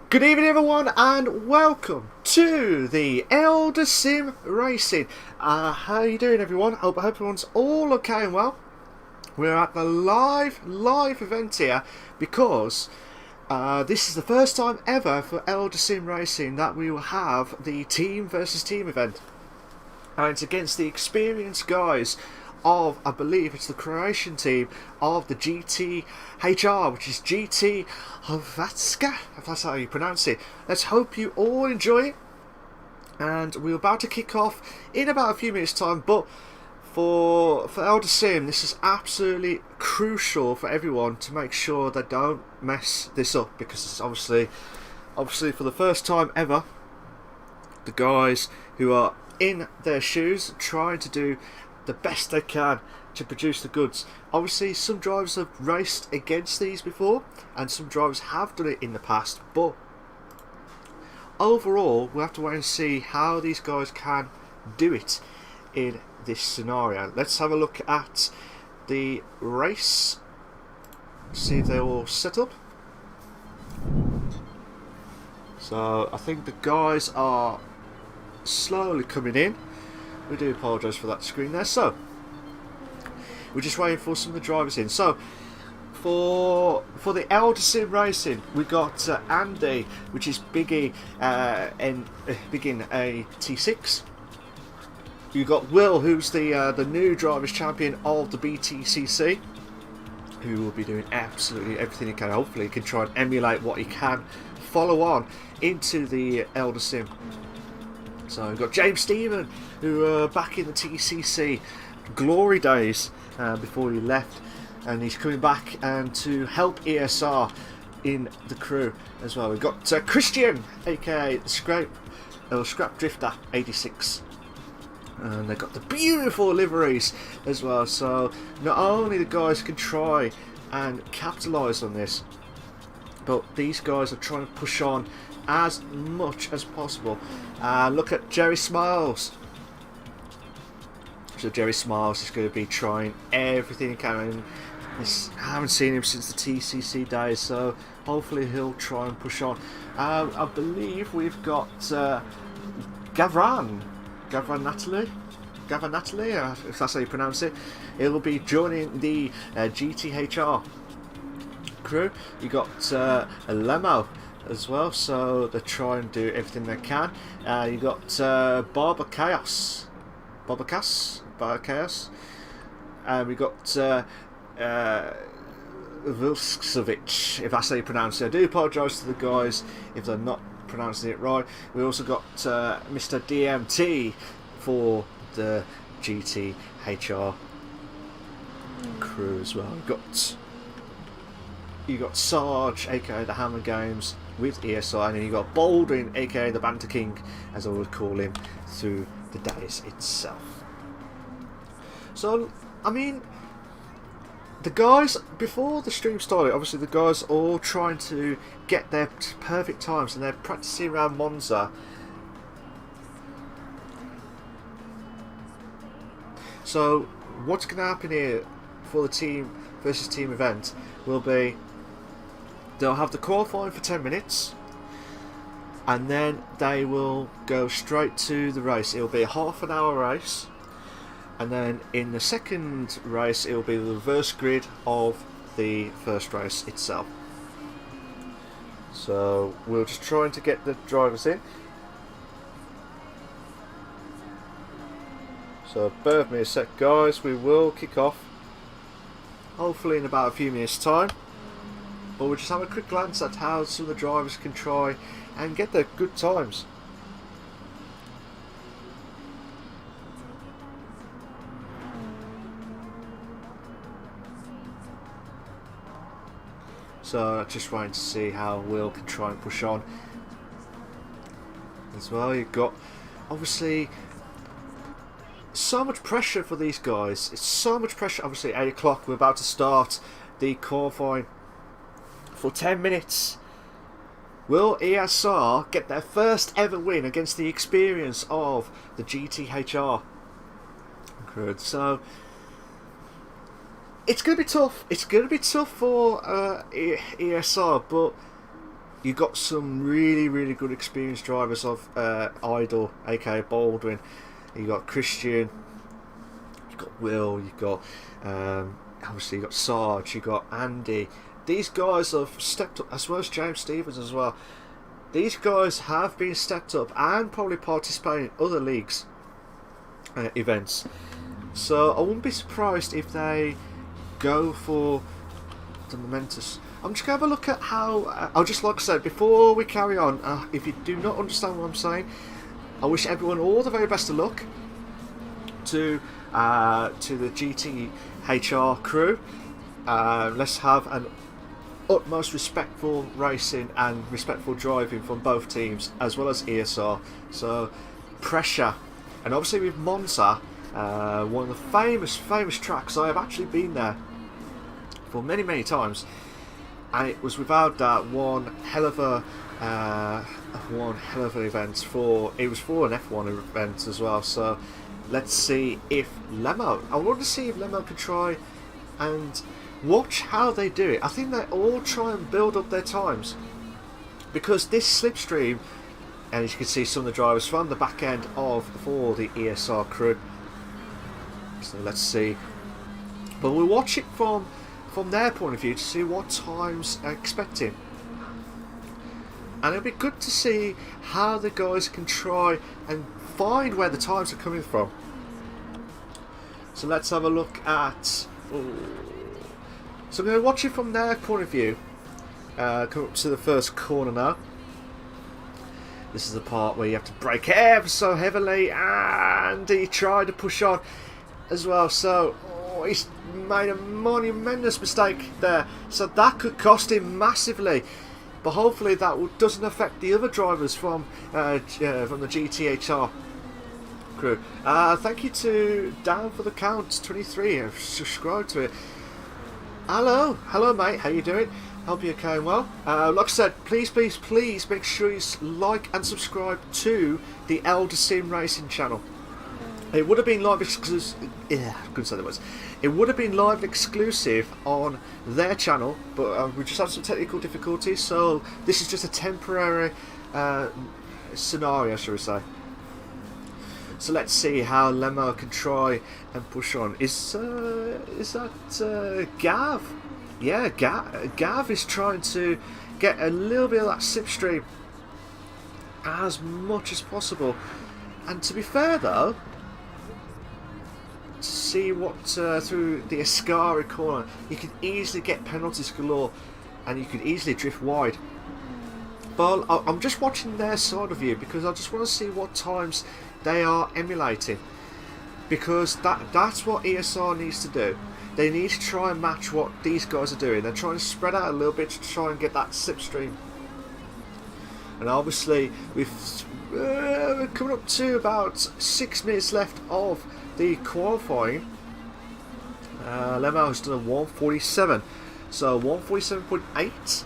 Good evening everyone and welcome to the Eldar Sim Racing. How are you doing everyone? I hope everyone's all okay and well. We're at the live event here because this is the first time ever for Eldar Sim Racing that we will have the team versus team event. And it's against the experienced guys of, I believe it's the Croatian team of the GTHR, which is GT Hrvatska, if that's how you pronounce it. Let's hope you all enjoy it. And we're about to kick off in about a few minutes time, but for Eldar Sim, this is absolutely crucial for everyone to make sure they don't mess this up, because it's obviously for the first time ever, the guys who are in their shoes trying to do the best they can to produce the goods. Obviously some drivers have raced against these before and some drivers have done it in the past, but overall we'll have to wait and see how these guys can do it in this scenario. Let's have a look at the race, see if they're all set up. So I think the guys are slowly coming in. We do apologise for that screen there. So we're just waiting for some of the drivers in. So for the Eldar Sim Racing, we got Andy, which is Biggie Big a T6. You got Will, who's the new drivers champion of the BTCC, who will be doing absolutely everything he can. Hopefully he can try and emulate what he can follow on into the Eldar Sim. So we've got James Stephen, who back in the TCC glory days before he left, and he's coming back and to help ESR in the crew as well. We've got Christian, aka the Scrap Drifter 86, and they've got the beautiful liveries as well. So not only the guys can try and capitalise on this, but these guys are trying to push on as much as possible. Look at Jerry Smiles. So Jerry Smiles is going to be trying everything he can. And I haven't seen him since the TCC days, so hopefully he'll try and push on. I believe we've got Gavran Natalie, if that's how you pronounce it. He'll be joining the GTHR crew. You got Lemo as well, so they try and do everything they can. You got Barber Chaos, and we got Vilskovic, if that's how you pronounce it. I do apologise to the guys if they're not pronouncing it right. We also got Mr. DMT for the GTHR crew as well. You got Sarge, aka the Hammer Games, with ESR, and then you got Baldwin, aka the Banter King, as I would call him, through the days itself. So, I mean, the guys, before the stream started, obviously the guys are all trying to get their perfect times, and they're practicing around Monza. So, what's going to happen here for the team versus team event will be, they'll have the qualifying for 10 minutes and then they will go straight to the race. It will be a half-an-hour race, and then in the second race it will be the reverse grid of the first race itself. So we're just trying to get the drivers in. So bear with me a sec guys, we will kick off hopefully in about a few minutes time. But we'll just have a quick glance at how some of the drivers can try and get their good times. So just waiting to see how Will can try and push on as well. You've got obviously so much pressure for these guys. It's so much pressure. Obviously 8 o'clock we're about to start the qualifying for 10 minutes. Will ESR get their first ever win against the experience of the GTHR? Good. So it's going to be tough. It's going to be tough for ESR, but you got some really good experienced drivers of Idle, aka Baldwin. You got Christian, you got Will, you got obviously you got Sarge, you got Andy. These guys have stepped up, as well as James Stevens as well. These guys have been stepped up and probably participating in other leagues events. So I wouldn't be surprised if they go for the momentous. I'm just going to have a look at how. I'll just, like I said, before we carry on, if you do not understand what I'm saying, I wish everyone all the very best of luck to the GTHR crew. Let's have an utmost respectful racing and respectful driving from both teams, as well as ESR. So pressure, and obviously with Monza, one of the famous tracks. I have actually been there for many times, and it was without that one hell of an event. It was for an F1 event as well. So let's see if I want to see if Lemo can try and watch how they do it. I think they all try and build up their times, because this slipstream, and as you can see some of the drivers from the back end for the ESR crew. So let's see, but we'll watch it from their point of view to see what times are expecting, and it'll be good to see how the guys can try and find where the times are coming from. So let's have a look at. So I'm going to watch it from their point of view. Come up to the first corner now. This is the part where you have to brake ever so heavily, and he tried to push on as well. So he's made a monumentous mistake there. So that could cost him massively. But hopefully that doesn't affect the other drivers from the GTHR crew. Thank you to Down for the Count 23. I've subscribed to it. Hello mate, how you doing? Hope you're going well. Like I said, please make sure you like and subscribe to the Eldar Sim Racing channel. It would have been live exclusive. Yeah, I couldn't say the words. It would have been live exclusive on their channel, but we just had some technical difficulties. So this is just a temporary scenario, shall we say? So let's see how Lemo can try and push on. Is that Gav? Yeah, Gav is trying to get a little bit of that slipstream as much as possible. And to be fair though, to see what through the Ascari corner, you can easily get penalties galore, and you can easily drift wide. But I'm just watching their side of you, because I just want to see what times they are emulating, because that's what ESR needs to do. They need to try and match what these guys are doing. They're trying to spread out a little bit to try and get that slipstream. And obviously we're coming up to about 6 minutes left of the qualifying. Lemo has done a 147, so 147.8.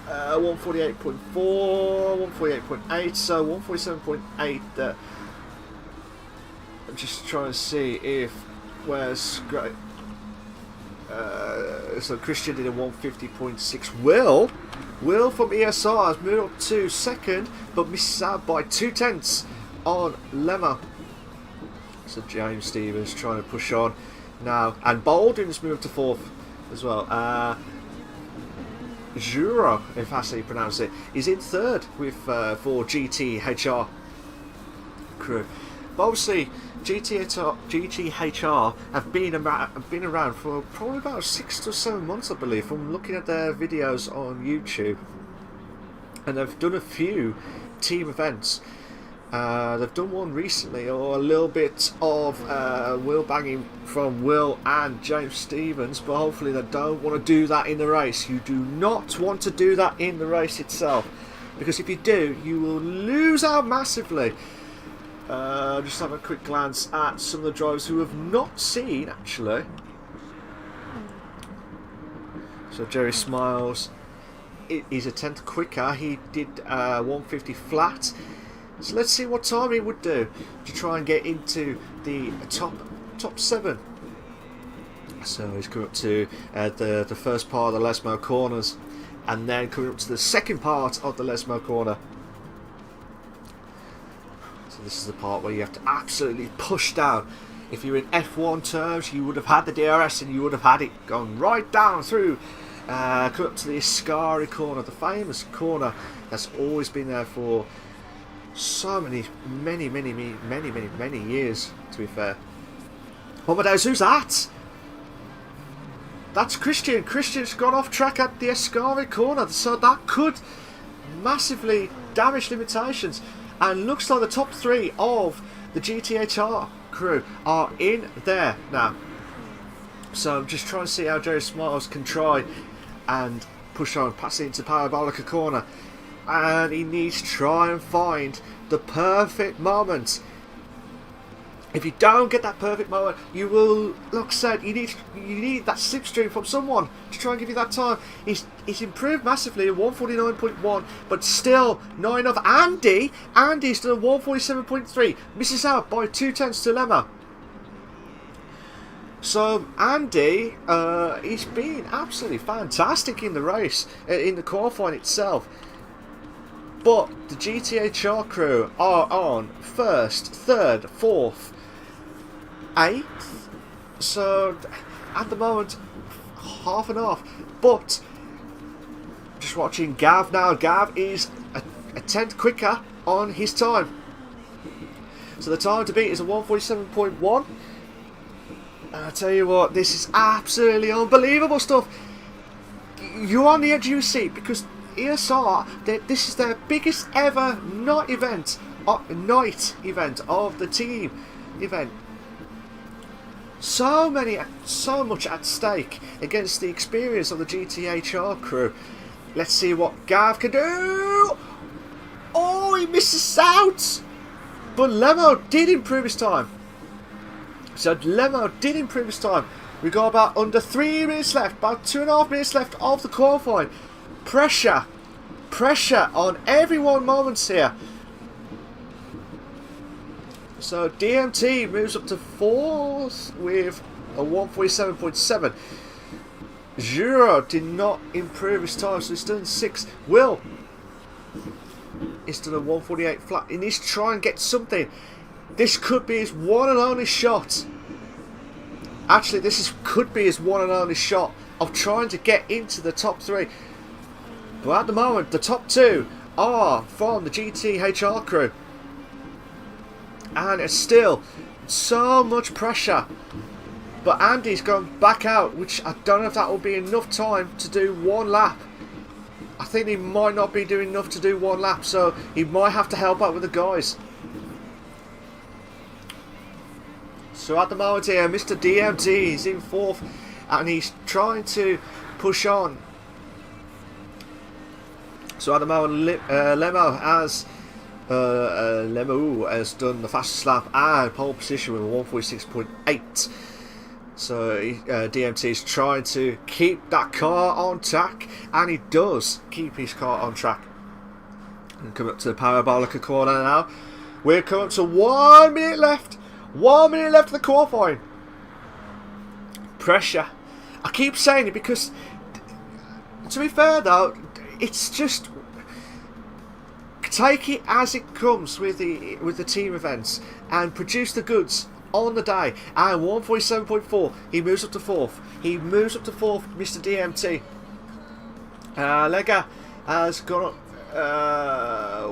148.4, 148.8, so 147.8 there. I'm just trying to see if where's great. So Christian did a 150.6. Will from ESR has moved up to second, but misses out by 2/10 on Lemo. So James Stevens trying to push on now, and Baldwin has moved to fourth as well. Juro, if that's how you pronounce it, is in third with for GTHR crew. But obviously GTHR have been around for probably about 6 to 7 months, I believe, from looking at their videos on YouTube, and they've done a few team events. They've done one recently, or a little bit of wheel banging from Will and James Stevens, but hopefully they don't want to do that in the race. You do not want to do that in the race itself, because if you do, you will lose out massively. Just have a quick glance at some of the drivers who have not seen, actually. So Jerry Smiles, he's a tenth quicker. He did 150 flat. So let's see what time he would do to try and get into the top 7. So he's come up to the first part of the Lesmo corners. And then coming up to the second part of the Lesmo corner. So this is the part where you have to absolutely push down. If you're in F1 terms, you would have had the DRS and you would have had it gone right down through. Come up to the Ascari corner, the famous corner that's always been there for so many years, to be fair. Oh my days, who's that? That's Christian. Christian's gone off track at the Ascari corner, so that could massively damage limitations. And looks like the top 3 of the GTHR crew are in there now. So I'm just trying to see how Jerry Smiles can try and push on, pass it into Parabolica corner. And he needs to try and find the perfect moment. If you don't get that perfect moment, you will, like I said, you need that slipstream from someone to try and give you that time. He's improved massively at 149.1, but still not enough. Andy's still at 147.3, misses out by 0.2 to Lemma. So Andy, he's been absolutely fantastic in the race, in the qualifying itself. But the GTHR crew are on 1st, 3rd, 4th, 8th. So at the moment, half and half. But just watching Gav now. Gav is a tenth quicker on his time. So the time to beat is a 147.1. And I tell you what, this is absolutely unbelievable stuff. You're on the edge of your seat because ESR, this is their biggest ever night event of the team event. So much at stake against the experience of the GTHR crew. Let's see what Gav can do. Oh, he misses out. But Lemo did improve his time. We got about under 3 minutes left, about 2.5 minutes left of the qualifying. Pressure on everyone moments here. So DMT moves up to 4th with a 147.7. Juro did not improve his time, so he's still in 6th. Will is still a 148 flat. He needs to try and get something. This could be his one and only shot. Actually, could be his one and only shot of trying to get into the top 3. But at the moment, the top 2 are from the GTHR crew. And it's still so much pressure. But Andy's gone back out, which I don't know if that will be enough time to do one lap. I think he might not be doing enough to do one lap, so he might have to help out with the guys. So at the moment here, Mr. DMT is in 4th and he's trying to push on. So at the moment, Lemo has done the fastest lap and pole position with a 146.8. So DMT is trying to keep that car on track, and he does keep his car on track. And come up to the Parabolica corner now. We're coming up to 1 minute left. 1 minute left of the qualifying. Pressure. I keep saying it because, to be fair though, it's just take it as it comes with the team events and produce the goods on the day. And 147.4, he moves up to 4th. Mr. DMT. Lega has gone up.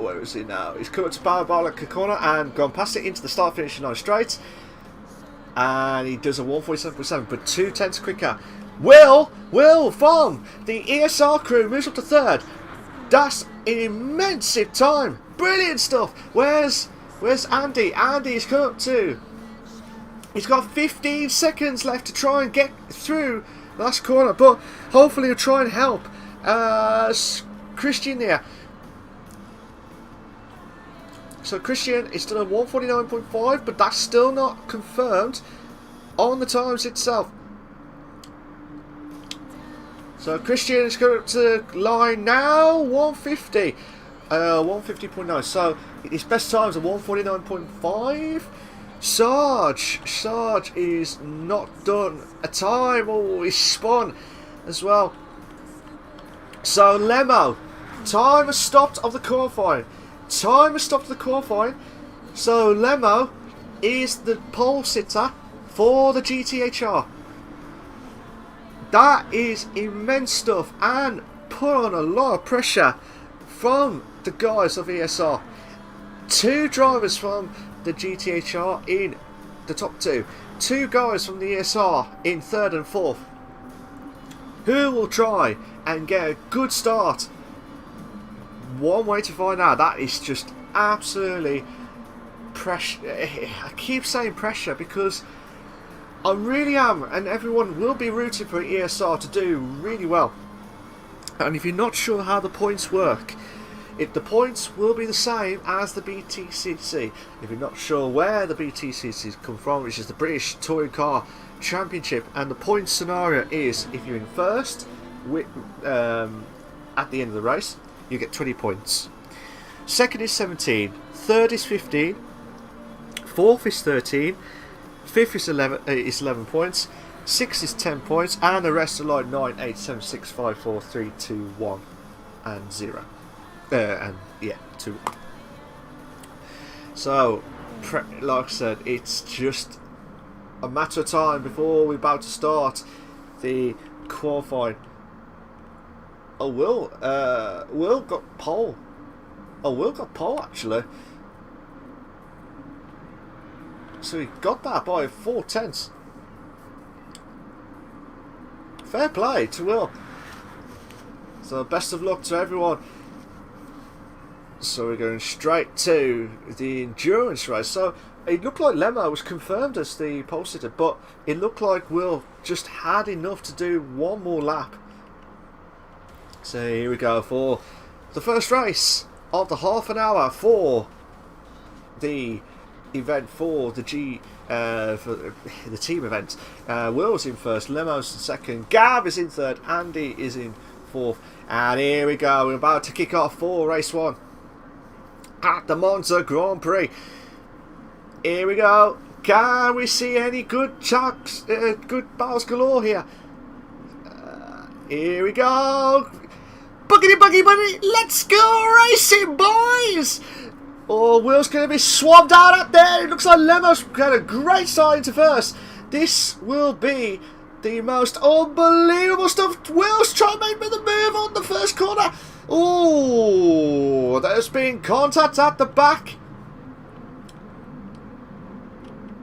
Where is he now? He's come up to Parabolica corner and gone past it into the start finishing line straight. And he does a 147.7, but 0.2 quicker. Will from the ESR crew moves up to 3rd. That's an immense time. Brilliant stuff. Where's Andy? Andy's come up to. He's got 15 seconds left to try and get through the last corner, but hopefully he'll try and help Christian there. So Christian is still at 149.5, but that's still not confirmed on the times itself. So Christian is going up to the line now, 150. 150.9. So his best times are 149.5. Sarge is not done a time. Oh, he's spun as well. So Lemo, time has stopped of the qualifying. Time has stopped the qualifying. So Lemo is the pole sitter for the GTHR. That is immense stuff and put on a lot of pressure from the guys of ESR. 2 drivers from the GTHR in the top 2. 2 guys from the ESR in 3rd and 4th. Who will try and get a good start? One way to find out. That is just absolutely pressure. I keep saying pressure because I really am, and everyone will be rooting for ESR to do really well. And if you're not sure how the points work, the points will be the same as the BTCC. If you're not sure where the BTCC come from, which is the British Touring Car Championship, and the point scenario is if you're in first at the end of the race, you get 20 points. Second is 17, third is 15, fourth is 13, fifth is 11 points, sixth is 10 points, and the rest are like 9, 8, 7, 6, 5, 4, 3, 2, 1, and 0. And yeah, 2. So, like I said, it's just a matter of time before we're about to start the qualifying. Oh, Will got pole. Oh, Will got pole actually. So he got that by 4 tenths. Fair play to Will. So best of luck to everyone. So we're going straight to the endurance race. So it looked like Lemo was confirmed as the pole sitter, but it looked like Will just had enough to do one more lap. So here we go for the first race of the half an hour for the event for the for the team event. Will's in first, Lemo's in second, Gav is in third, Andy is in fourth, and here we go. We're about to kick off for race 1 at the Monza Grand Prix. Here we go. Can we see any good chucks, good battles galore here? Here we go. Boogity boogie boogie, let's go racing, boys! Oh, Will's going to be swabbed out up there. It looks like Lemo's got a great start into first. This will be the most unbelievable stuff. Will's trying to make the move on the first corner. Oh, there's been contact at the back.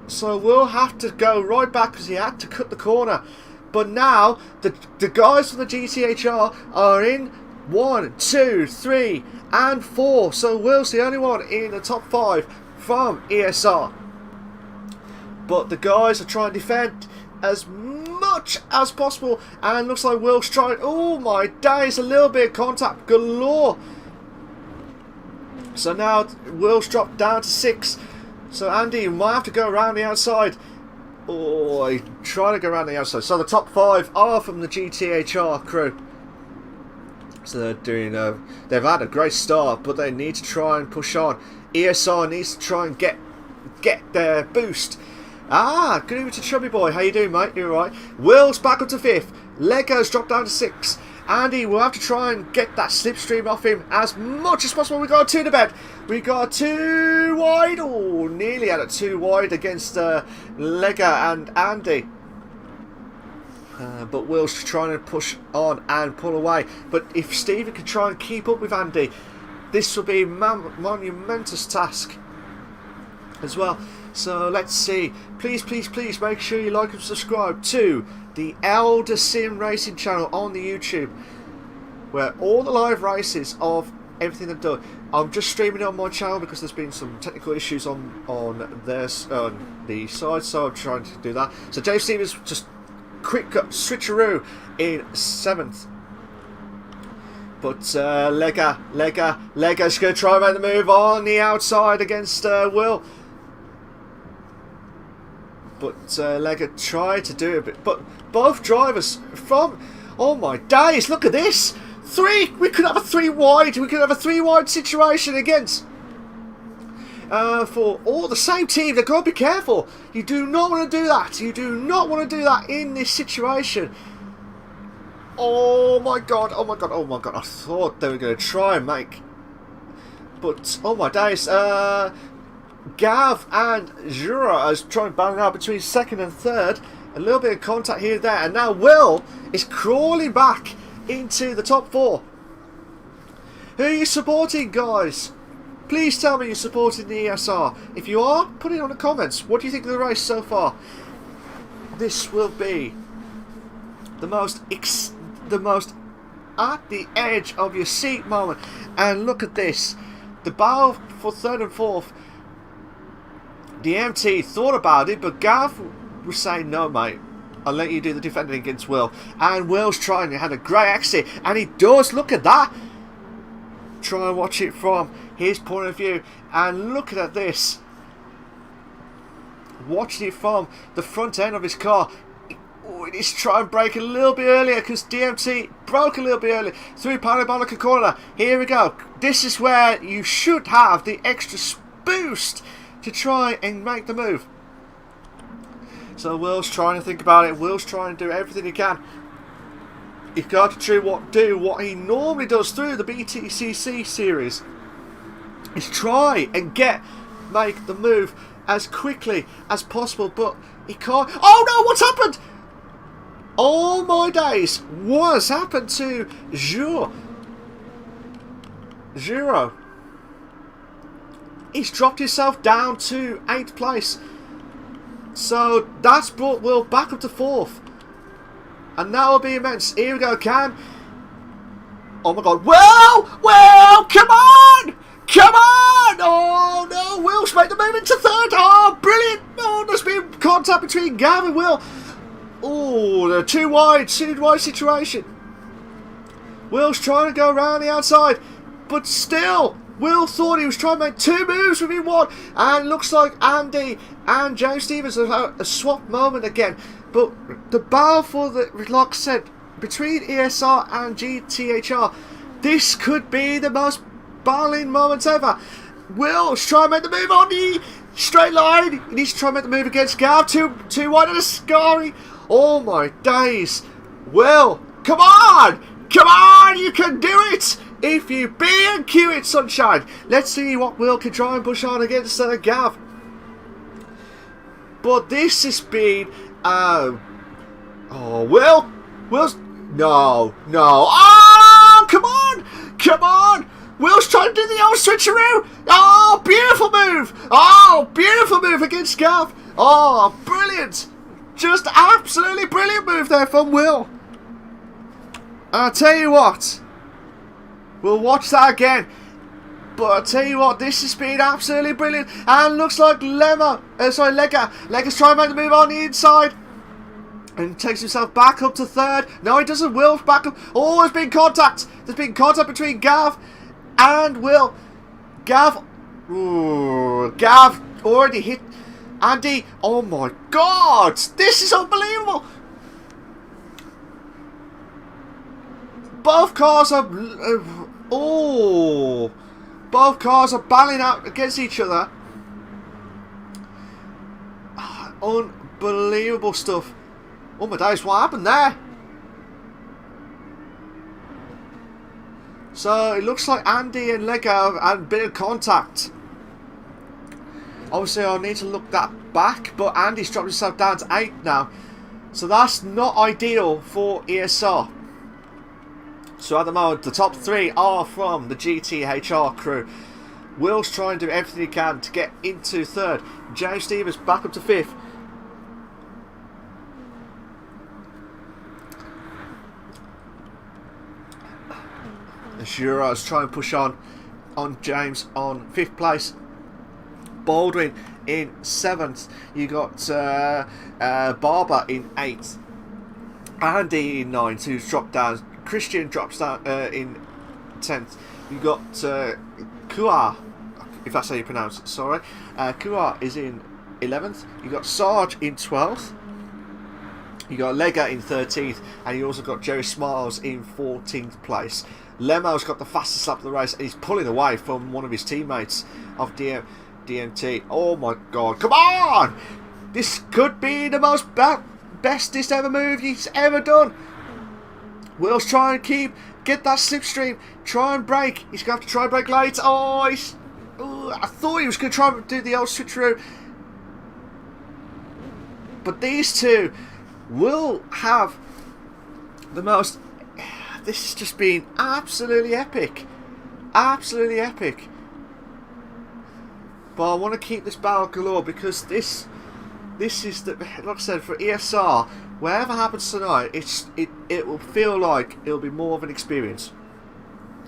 So we'll have to go right back because he had to cut the corner. But now, the guys from the GTHR are in 1, 2, 3 and 4. So Will's the only one in the top 5 from ESR. But the guys are trying to defend as much as possible. And it looks like Will's trying. Oh my days, a little bit of contact galore. So now Will's dropped down to 6. So Andy might have to go around the outside. Oh, he's trying to go around the outside. So the top 5 are from the GTHR crew. So they're doing. They've had a great start, but they need to try and push on. ESR needs to try and get their boost. Ah, good evening to Chubby Boy. How you doing, mate? You alright? Will's back up to 5th. Lego's dropped down to 6th. Andy will have to try and get that slipstream off him as much as possible. We got a 2 to bed. We got 2 wide. Oh, nearly had a 2 wide against Lega and Andy. But Will's trying to push on and pull away. But if Stephen can try and keep up with Andy, this will be a monumentous task as well. So let's see. Please, please, please make sure you like and subscribe to the Eldar Sim Racing channel on the YouTube, where all the live races of everything they've done. I'm just streaming it on my channel because there's been some technical issues on the side, so I'm trying to do that. So Dave Stevens just quick switcheroo in 7th. But Lega's going to try and make the move on the outside against Will. But Lega tried to do it, but both drivers from... Oh my days, look at this! 3! We could have a 3 wide. We could have a 3 wide situation against... for all the same team. They've got to be careful. You do not want to do that. You do not want to do that in this situation. Oh my god, oh my god, oh my god. I thought they were going to try and make... But, oh my days. Gav and Jura are trying to battle out between second and third. A little bit of contact here and there. And now Will is crawling back into the top 4. Who are you supporting, guys? Please tell me you're supporting the ESR. If you are, put it on the comments. What do you think of the race so far? This will be the most at the edge of your seat moment. And look at this. The battle for third and fourth. The MT thought about it, but Gav was saying, no mate, I'll let you do the defending against Will. And Will's trying. He had a great exit, and he does. Look at that. Try and watch it from his point of view, and look at this. Watching it from the front end of his car. He's trying to brake a little bit earlier because DMT broke a little bit earlier through parabolic corner. Here we go. This is where you should have the extra boost to try and make the move. So Will's trying to think about it. Will's trying to do everything he can. He's got to do what he normally does through the BTCC series. Is try and make the move as quickly as possible, but he can't. Oh no! What's happened? Oh my days! What has happened to Juro? He's dropped himself down to 8th place. So that's brought Will back up to 4th. And that will be immense. Here we go, Can. Oh my god. Will! Come on! Come on! Oh no! Will's made the move into 3rd. Oh, brilliant! Oh, there's been contact between Gav and Will. Oh, the two wide situation. Will's trying to go around the outside, but still, Will thought he was trying to make 2 moves within 1, and it looks like Andy and James Stevens have had a swap moment again. But the battle for the, like I said, between ESR and GTHR, this could be the most battling moment ever. Will's trying to make the move on the straight line. He needs to try and make the move against Gav. Too wide of the Scary. Oh my days. Will, come on! Come on! You can do it! If you B&Q it, sunshine. Let's see what Will can try and push on against Gav. But this has been... oh, Will's... No. Oh, come on! Come on! Will's trying to do the old switcheroo. Oh, beautiful move. Oh, beautiful move against Gav. Oh, brilliant. Just absolutely brilliant move there from Will. And I'll tell you what. We'll watch that again. But I'll tell you what, this has been absolutely brilliant. And looks like Lega's trying to make the move on the inside. And takes himself back up to 3rd. No, he doesn't. Will's back up. Oh, there's been contact. There's been contact between Gav and Will. Gav already hit Andy. Oh my god, this is unbelievable. Both cars are both cars are battling out against each other. Unbelievable stuff. Oh my days, what happened there? So it looks like Andy and Lego had a bit of contact. Obviously I'll need to look that back, but Andy's dropped himself down to 8 now. So that's not ideal for ESR. So at the moment the top 3 are from the GTHR crew. Will's trying to do everything he can to get into 3rd. James Stevens back up to 5th. Jura's trying to push on James on 5th place. Baldwin in 7th. You got Barber in 8th. Andy in 9th, who's dropped down. Christian drops down in 10th. You got Kua, if that's how you pronounce it, sorry. Kua is in 11th. You got Sarge in 12th. You got Lega in 13th, and you also got Jerry Smiles in 14th place. Lemo's got the fastest lap of the race, and he's pulling away from one of his teammates of DMT. Oh my god, come on! This could be the most bestest ever move he's ever done. Will's trying to get that slipstream. Try and brake. He's going to have to try and brake late. Oh, I thought he was going to try and do the old switcheroo. But these two will have the most... This has just been absolutely epic. Absolutely epic. But I want to keep this battle galore because this is the, like I said, for ESR, whatever happens tonight, it will feel like it'll be more of an experience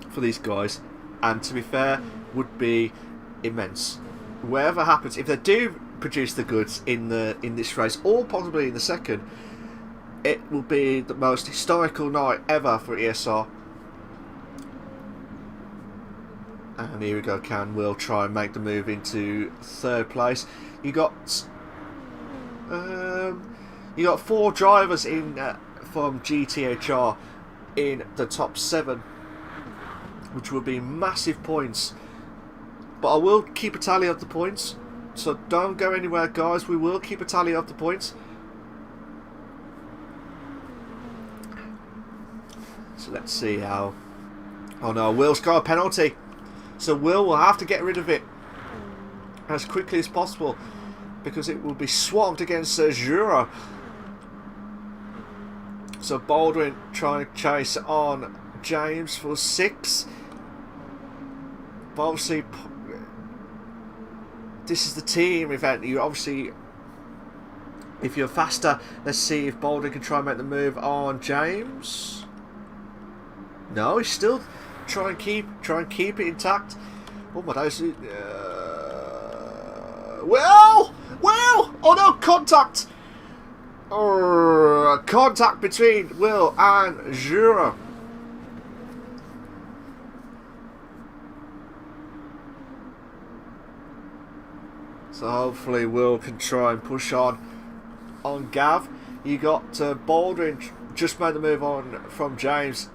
for these guys, and to be fair, would be immense. Whatever happens, if they do produce the goods in this race, or possibly in the second, it will be the most historical night ever for ESR. And here we go. Will try and make the move into third place. You got 4 drivers in from GTHR in the top 7, which will be massive points. But I will keep a tally of the points, so don't go anywhere, guys. We will keep a tally of the points. So let's see how. Oh no, Will's got a penalty. So will have to get rid of it as quickly as possible, because it will be swamped against Jura. So Baldwin trying to chase on James for 6. But obviously, this is the team event. You obviously, if you're faster, let's see if Baldwin can try and make the move on James. No, he's still try and keep it intact. Oh my days! Well, oh no, contact! Contact between Will and Jura. So hopefully Will can try and push on Gav. You got Baldwin just made the move on from James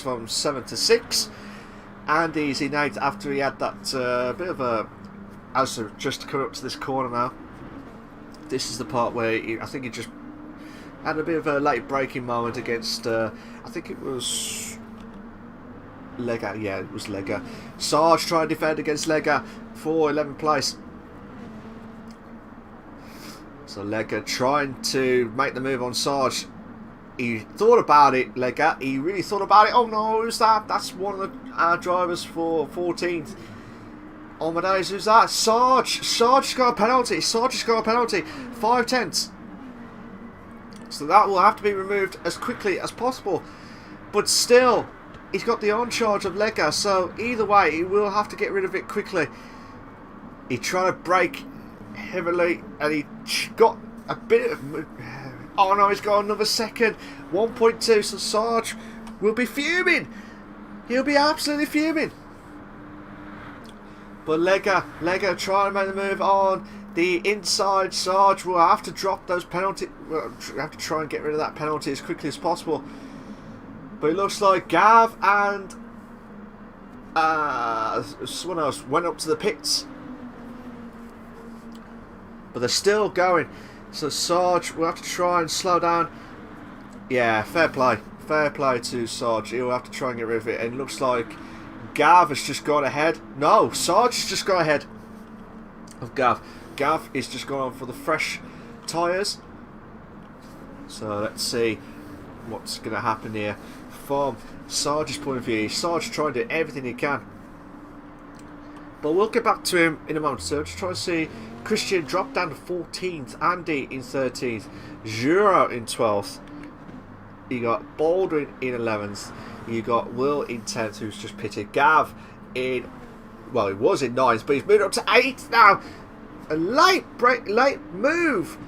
from 7 to 6. Andy's in 8 after he had that bit of a, as just coming up to this corner now. This is the part where I think he just had a bit of a late braking moment against I think it was Lega. Yeah, it was Lega. Sarge trying to defend against Lega for 11th place. So Lega trying to make the move on Sarge. He thought about it, Lega. He really thought about it. Oh no, who's that? That's one of our drivers for 14th. Oh my days, who's that? Sarge. Sarge's got a penalty. Sarge's got a penalty. 5 tenths. So that will have to be removed as quickly as possible. But still, he's got the on charge of Lega. So either way, he will have to get rid of it quickly. He tried to brake heavily, and he got a bit of... Oh no, he's got another second. 1.2, so Sarge will be fuming. He'll be absolutely fuming. But Lega trying to make the move on the inside. Sarge will have to drop those penalties. Well, have to try and get rid of that penalty as quickly as possible. But it looks like Gav and someone else went up to the pits. But they're still going. So Sarge will have to try and slow down. Yeah, fair play. Fair play to Sarge. He'll have to try and get rid of it. And it looks like Gav has just gone ahead. No, Sarge has just gone ahead of Gav. Gav is just gone on for the fresh tyres. So let's see what's going to happen here from Sarge's point of view. Sarge trying to do everything he can. But we'll get back to him in a moment. So just try to see Christian drop down to 14th. Andy in 13th. Jura in 12th. You got Baldwin in 11th. You got Will in 10th, who's just pitted. Gav in, well, he was in 9th, but he's moved up to 8th now. A late move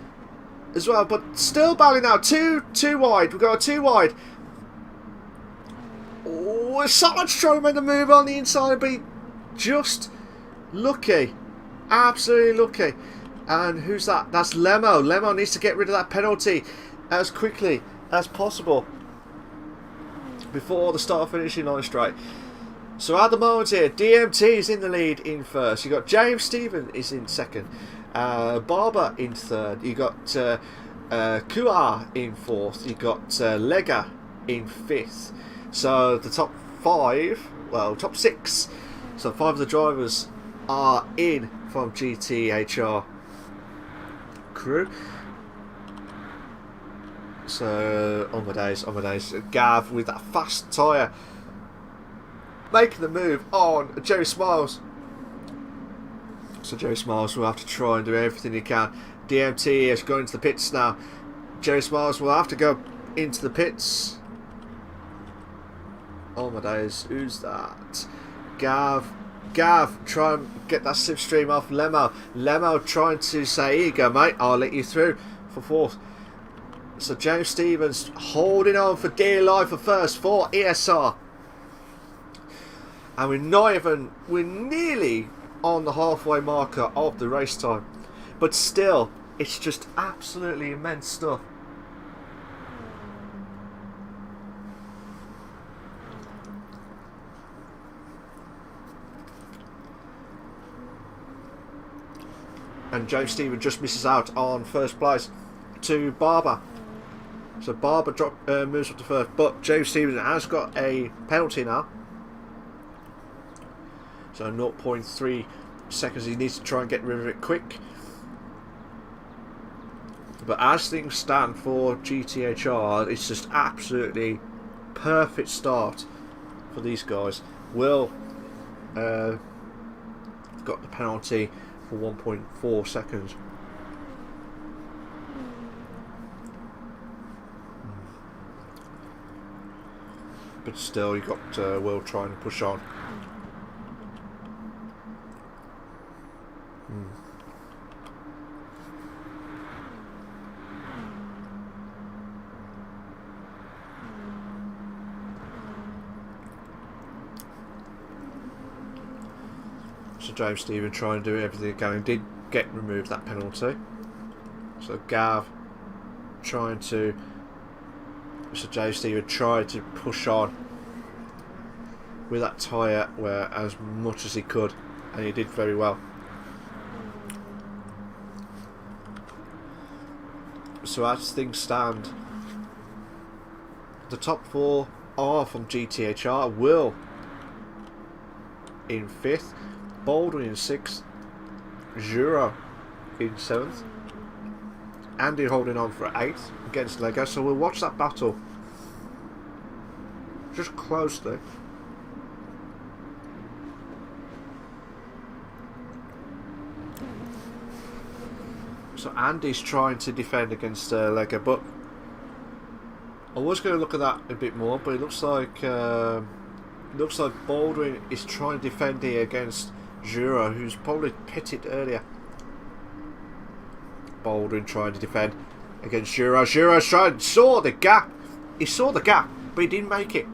as well, but still battling now. Two wide. We've got a 2 wide. Oh, Sarge trying to make the move on the inside, but he just lucky. Absolutely lucky. And who's that? That's Lemo. Lemo needs to get rid of that penalty as quickly as possible before the start finishing line straight. So at the moment here, DMT is in the lead in first. You got James Stephen is in second. Barber in third. You got Kuar in fourth. You got Lega in 5th. So the top 5, well, top 6, so 5 of the drivers are in from GTHR crew. So on my days, Gav with that fast tyre making the move on Jerry Smiles. So Jerry Smiles will have to try and do everything he can. DMT is going to the pits now. Jerry Smiles will have to go into the pits. Oh my days, who's that? Gav, try and get that slipstream off Lemo. Lemo trying to say, here you go mate, I'll let you through for 4th. So James Stevens holding on for dear life for first for ESR. And we're nearly on the halfway marker of the race time. But still, it's just absolutely immense stuff. And James Stevens just misses out on first place to Barber. So Barber moves up to first, but James Stevens has got a penalty now. So 0.3 seconds, he needs to try and get rid of it quick. But as things stand for GTHR, it's just absolutely perfect start for these guys. Will got the penalty for 1.4 seconds. But still, you got Will trying to push on. So James Stevens trying to do everything he can. Did get removed that penalty. So Gav trying to. So James Stevens tried to push on with that tyre where as much as he could, and he did very well. So as things stand, the top 4 are from GTHR. Will in 5th, Baldwin in 6th, Juro in 7th, Andy holding on for 8th against Lego. So we'll watch that battle just closely. So Andy's trying to defend against Lego, but I was going to look at that a bit more, but it looks like Baldwin is trying to defend here against Juro, who's probably pitted earlier. Baldwin trying to defend against Juro. Juro saw the gap. He saw the gap, but he didn't make it.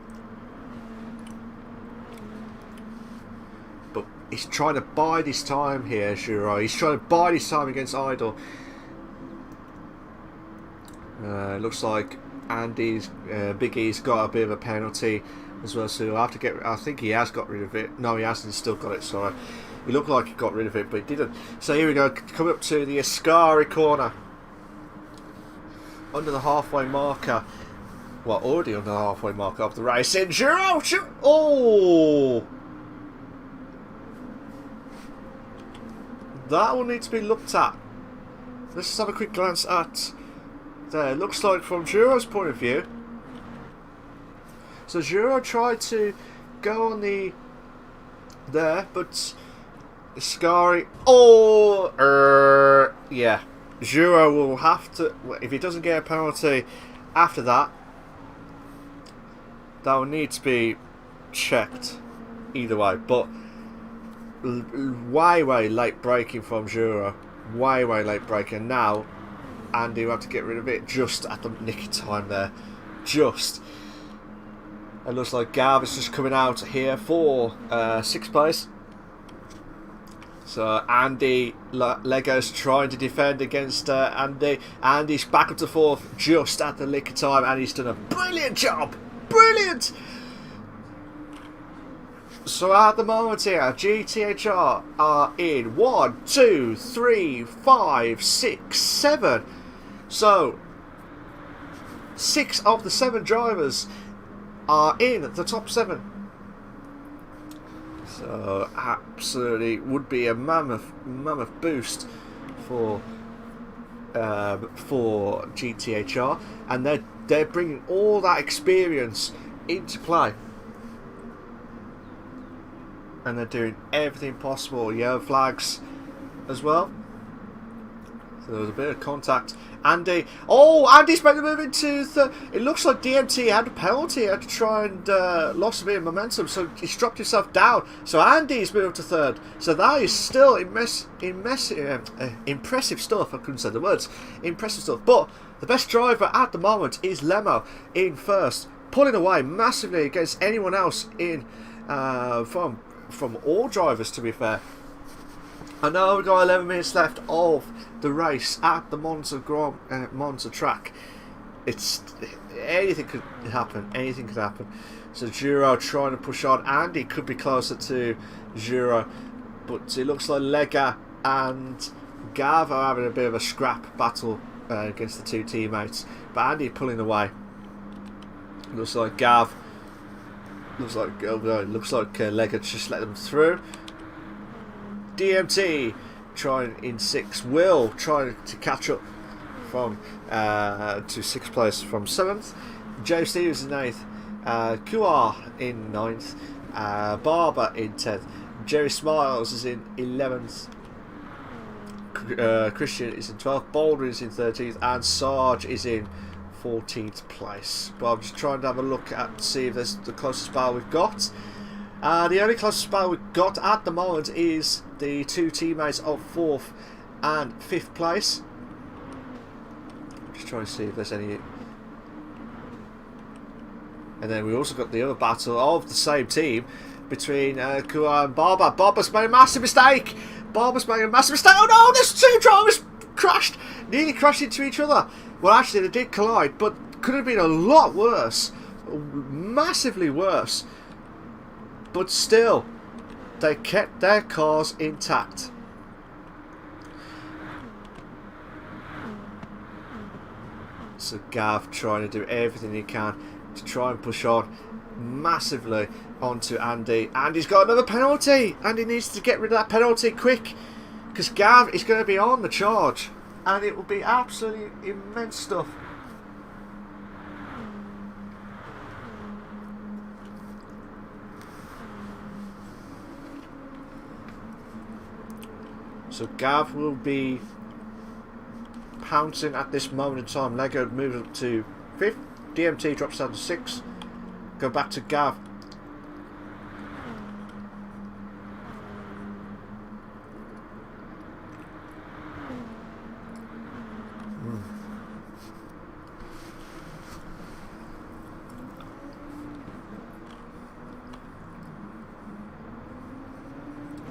But he's trying to bide his time here, Juro. He's trying to bide his time against Idol. Looks like Andy's Big E's got a bit of a penalty as well, so he'll have to get. I think he has got rid of it. No, he hasn't. He's still got it. Sorry, he looked like he got rid of it, but he didn't. So here we go. Coming up to the Ascari corner, under the halfway marker. Well, already under the halfway marker of the race. In Juro, oh, that will need to be looked at. Let's just have a quick glance at. There, looks like from Juro's point of view. So Juro tried to go on the there, but Ascari. Oh, yeah. Juro will have to, if he doesn't get a penalty after that, that will need to be checked either way. But way late braking from Juro, way late braking. Now Andy will have to get rid of it just at the nick of time there. Just. It looks like Gav is just coming out here for 6th place. So Andy Lego's trying to defend against Andy. Andy's back up to 4th just at the nick of time, and he's done a brilliant job. Brilliant! So at the moment here, GTHR are in 1, 2, 3, 5, 6, 7. So 6 of the 7 drivers are in the top 7. So absolutely would be a mammoth boost for GTHR, and they're bringing all that experience into play, and they're doing everything possible. Yellow flags as well. So there was a bit of contact. Andy, Andy's made the move into it looks like DMT had a penalty, had to try and lost a bit of momentum, so he's dropped himself down. So Andy's moved to 3rd. So that is still impressive stuff. I couldn't say the words. Impressive stuff. But the best driver at the moment is Lemo in 1st, pulling away massively against anyone else in from all drivers, to be fair. I know we've got 11 minutes left of the race at the Monza track. Anything could happen. Anything could happen. So Giro trying to push on. Andy could be closer to Giro, but it looks like Lega and Gav are having a bit of a scrap battle against the 2 teammates. But Andy pulling away. Looks like Gav. Looks like Lega just let them through. DMT trying in 6th. Will trying to catch up from to 6th place from 7th. Joe Stevens in 8th. QR in 9th. Barber in 10th. Jerry Smiles is in 11th. Christian is in 12th. Boulder is in 13th, and Sarge is in 14th place. But I'm just trying to have a look at see if there's the closest battle we've got. The only closest battle we've got at the moment is the 2 teammates of 4th and 5th place. Just trying to see if there's any. And then we also got the other battle of the same team between Kua and Barber. Barber's made a massive mistake. Oh no, there's 2 drivers crashed. Nearly crashed into each other. Well, actually they did collide, but could have been a lot worse. Massively worse. But still, they kept their cars intact. So Gav trying to do everything he can to try and push on massively onto Andy. Andy's got another penalty. Andy needs to get rid of that penalty quick, because Gav is going to be on the charge, and it will be absolutely immense stuff. So Gav will be pouncing at this moment in time. Lego moves up to 5th. DMT drops down to 6th. Go back to Gav.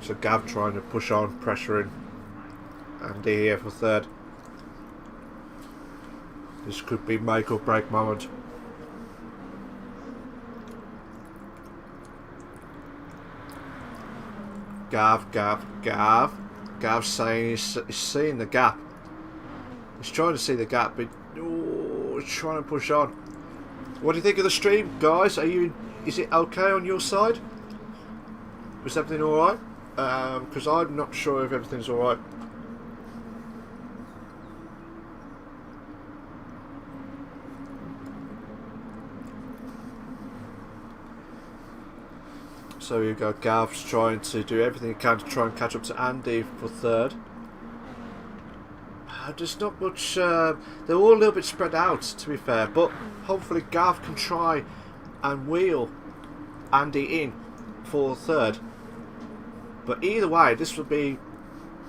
So Gav trying to push on, pressuring Andy here for 3rd. This could be make or break moment. Gav's saying he's seeing the gap. He's trying to see the gap, but he's trying to push on. What do you think of the stream, guys? Is it okay on your side? Is everything alright? Because I'm not sure if everything's alright. So you go, Gav's trying to do everything he can to try and catch up to Andy for 3rd. There's not much, they're all a little bit spread out, to be fair, but hopefully Gav can try and wheel Andy in for 3rd. But either way, this will be,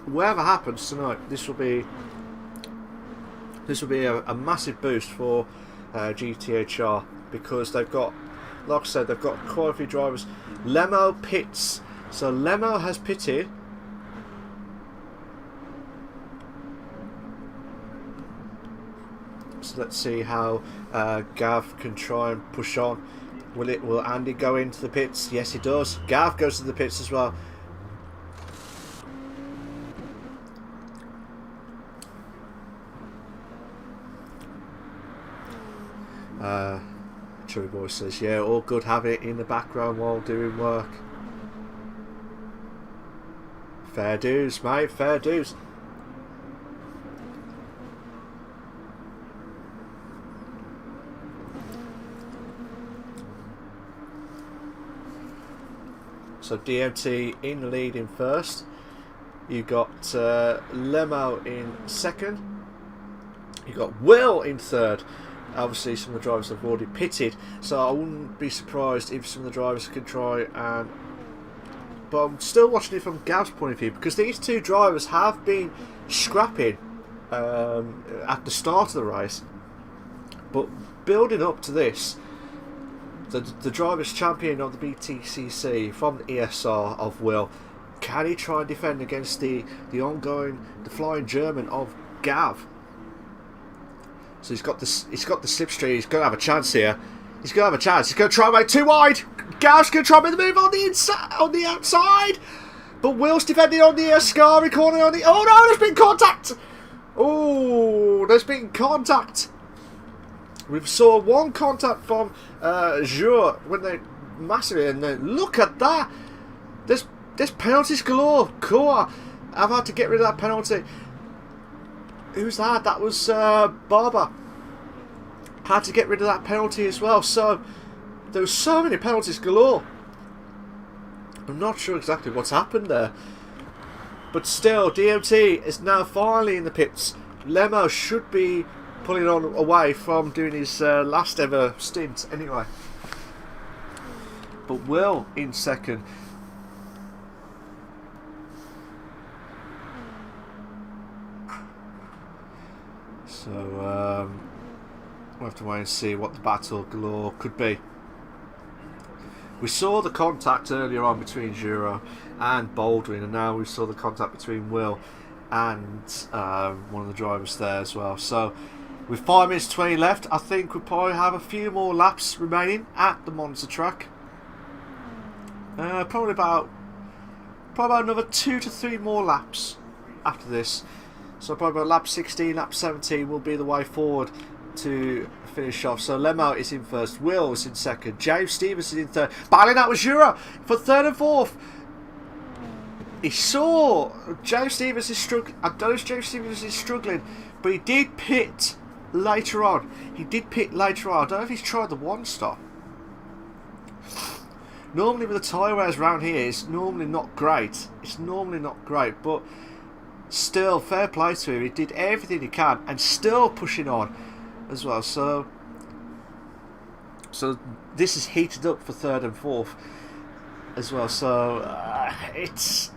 whatever happens tonight, this will be a massive boost for GTHR, because they've got, like I said, they've got quite a few drivers. Lemo pits, so Lemo has pitted. So let's see how Gav can try and push on. Will Andy go into the pits? Yes, he does. Gav goes to the pits as well. Cherry Boy says, yeah, all good, have it in the background while doing work. Fair dues, mate, fair dues. So DMT in the lead in first. You got Lemo in second. You got Will in third. Obviously some of the drivers have already pitted, so I wouldn't be surprised if some of the drivers could try and... But I'm still watching it from Gav's point of view, because these two drivers have been scrapping at the start of the race. But building up to this, the drivers champion of the BTCC from the ESR of Will, can he try and defend against the flying German of Gav? So he's got the slipstream. He's going to have a chance here. He's going to have a chance. He's going to try and make too wide. Gav's going to try and make the move on the inside, on the outside. But Will's defending on the Ascari corner on the... Oh no, there's been contact. Oh, there's been contact. We saw one contact from Jour when they massively, and then look at that. There's penalties galore. Cool. I've had to get rid of that penalty. Who's that? That was Barber. Had to get rid of that penalty as well. So there were so many penalties galore. I'm not sure exactly what's happened there, but still, DMT is now finally in the pits. Lemo should be pulling on away from doing his last ever stint anyway. But Will in second. So we'll have to wait and see what the battle galore could be. We saw the contact earlier on between Juro and Baldwin, and now we saw the contact between Will and one of the drivers there as well. So with 5 minutes 20 left, I think we'll probably have a few more laps remaining at the Monza track. Probably about another 2 to 3 more laps after this. So probably about lap 16, lap 17 will be the way forward to finish off. So Lemo is in first, Will is in second, James Stevens is in third. Battling out with Jura for third and fourth. He saw James Stevens is struggling. I don't know if James Stevens is struggling, but he did pit later on. I don't know if he's tried the one stop. Normally with the tyre wears around here, it's normally not great. But still, fair play to him. He did everything he can and still pushing on as well. So this is heated up for third and fourth as well. So it's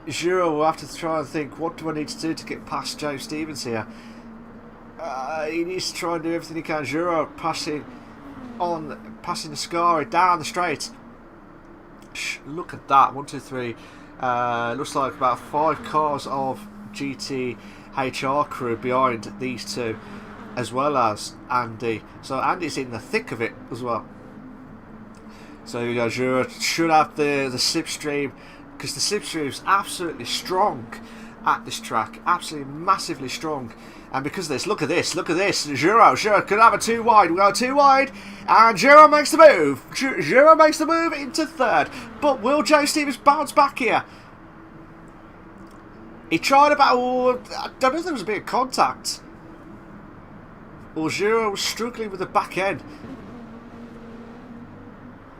Juro will have to try and think, what do I need to do to get past James Stevens here? He needs to try and do everything he can. Juro passing the Scari down the straight. Look at that, 1, 2, 3. Looks like about 5 cars of GTHR crew behind these two, as well as Andy. So Andy's in the thick of it as well. So you go, Jura should have the slipstream, because the slipstream is absolutely strong at this track, absolutely massively strong. And because of this, look at this, Juro could have a 2 wide. We go 2 wide, and Juro makes the move. Juro makes the move into third. But will James Stevens bounce back here? He tried about, I don't know if there was a bit of contact, or Juro was struggling with the back end.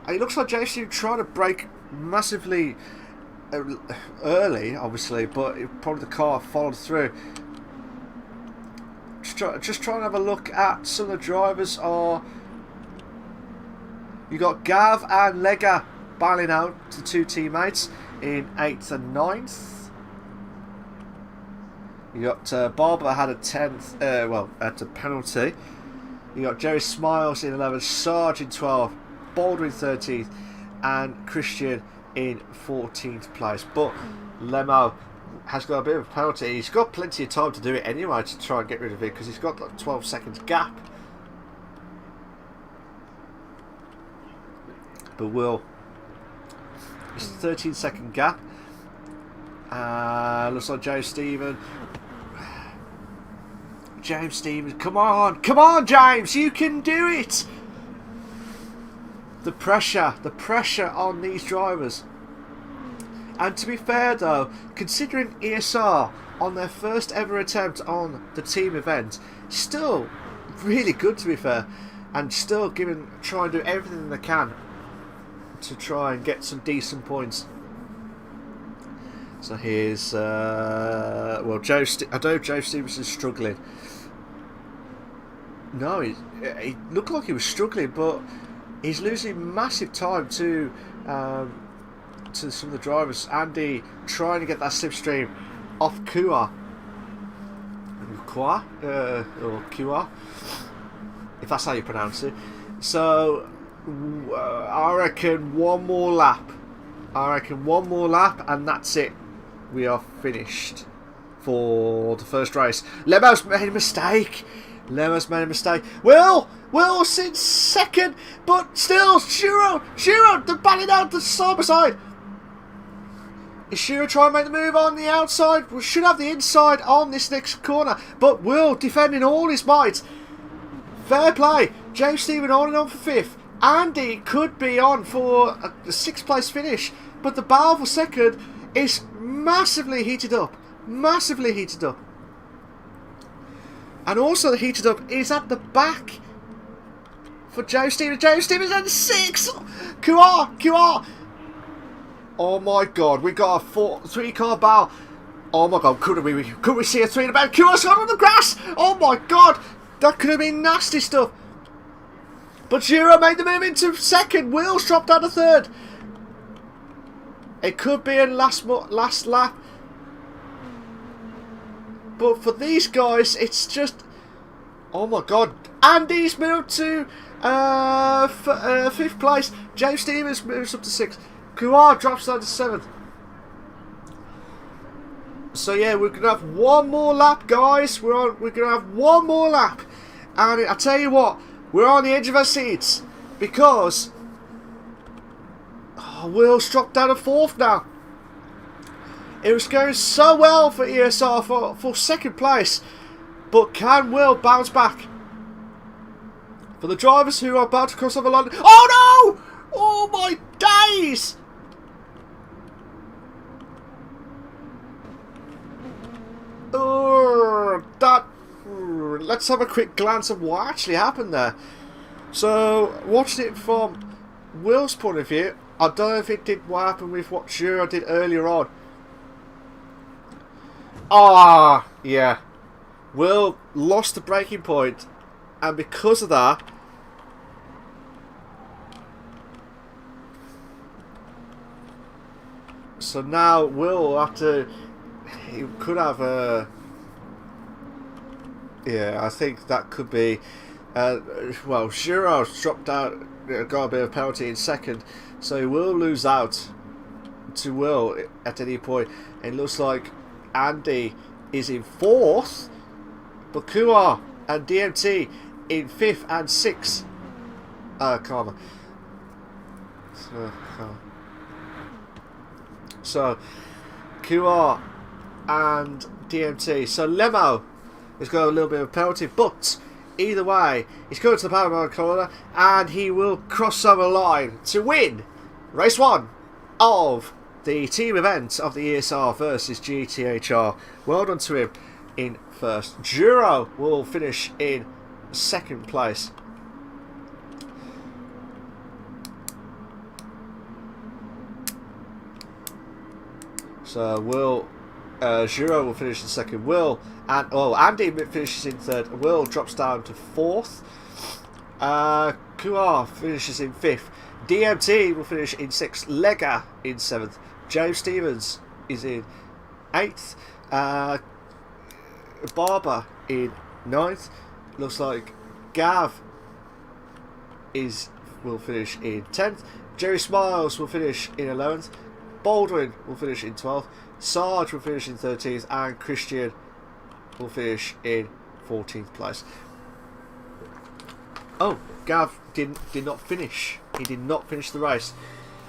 And it looks like James Stevens tried to brake massively early, obviously, but probably the car followed through. Just trying to have a look at some of the drivers. You got Gav and Lega bailing out to 2 teammates in 8th and 9th. You got Barber had a 10th, at a penalty. You got Jerry Smiles in 11th, Sarge in 12th, Baldwin 13th, and Christian in 14th place. But Lemo has got a bit of a penalty. He's got plenty of time to do it anyway to try and get rid of it, because he's got like 12 seconds gap. But Will, it's a 13-second gap. Looks like James Stevens. Come on, James, you can do it. the pressure on these drivers. And to be fair though, considering ESR on their first ever attempt on the team event, still really good to be fair, and still try and do everything they can to try and get some decent points. So here's well, I know Joe Stevenson's struggling. No, he looked like he was struggling, but he's losing massive time to some of the drivers. Andy trying to get that slipstream off Kua, or Kua, if that's how you pronounce it. So I reckon one more lap. And that's it. We are finished for the first race. Lemo's made a mistake. Will's in second, but still, Shiro, they're battling out the side by side. Is Shiro trying to make the move on the outside? We should have the inside on this next corner, but Will defending all his might. Fair play. James Stephen on for 5th. Andy could be on for a 6th place finish, but the battle for 2nd is massively heated up. And also the heated up is at the back for Joe Stevens. Joe Stevens at 6. QR. Oh my god, we got a 3-car battle. Oh my god, could we see a 3 in the back? QR's got on the grass. Oh my god, that could have been nasty stuff. But Giro made the move into 2nd. Will's dropped out of 3rd. It could be a last lap. But for these guys, it's just... Oh my god. Andy's moved to 5th place. James Stevens moves up to 6th. Kuar drops down to 7th. So yeah, we're going to have one more lap, guys. We're going to have one more lap. And I tell you what, we're on the edge of our seats. Because... Will's dropped down to 4th now. It was going so well for ESR for 2nd place. But can Will bounce back? For the drivers who are about to cross over line... Oh no! Oh my days! Let's have a quick glance at what actually happened there. So, watching it from Will's point of view, I don't know if it did what happened with what Jura did earlier on. Yeah. Will lost the braking point, and because of that, so now Will have to... He could have a... Yeah, I think that could be... well, Giroud's dropped out, got a bit of penalty in 2nd, so he will lose out to Will at any point. It looks like Andy is in 4th, but Kuar and DMT in 5th and 6th. Karma. So, QR and DMT. So Lemo has got a little bit of a penalty, but either way, he's going to the power corner and he will cross over the line to win race 1 of the team event of the ESR versus GTHR. Well done to him in 1st. Juro will finish in 2nd place. So Juro will finish in 2nd. Andy finishes in 3rd. Will drops down to 4th. Kuar finishes in 5th. DMT will finish in 6th. Lega in 7th. James Stevens is in 8th. Barber in 9th. Looks like Gav will finish in 10th. Jerry Smiles will finish in 11th. Baldwin will finish in 12th. Sarge will finish in 13th. And Christian will finish in 14th place. Oh, Gav did not finish. He did not finish the race.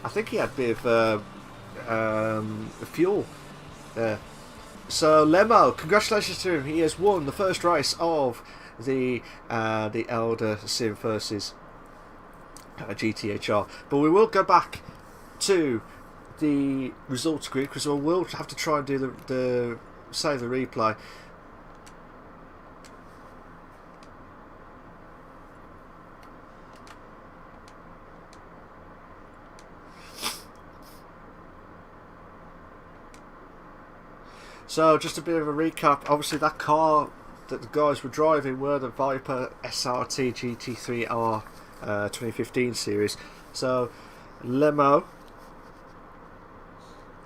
I think he had a bit of fuel there. So Lemo, congratulations to him. He has won the first race of the Eldar Sim versus GTHR. But we will go back to the results grid because we will have to try and do the save the replay. So just a bit of a recap. Obviously that car that the guys were driving were the Viper SRT GT3R 2015 series. So Lemo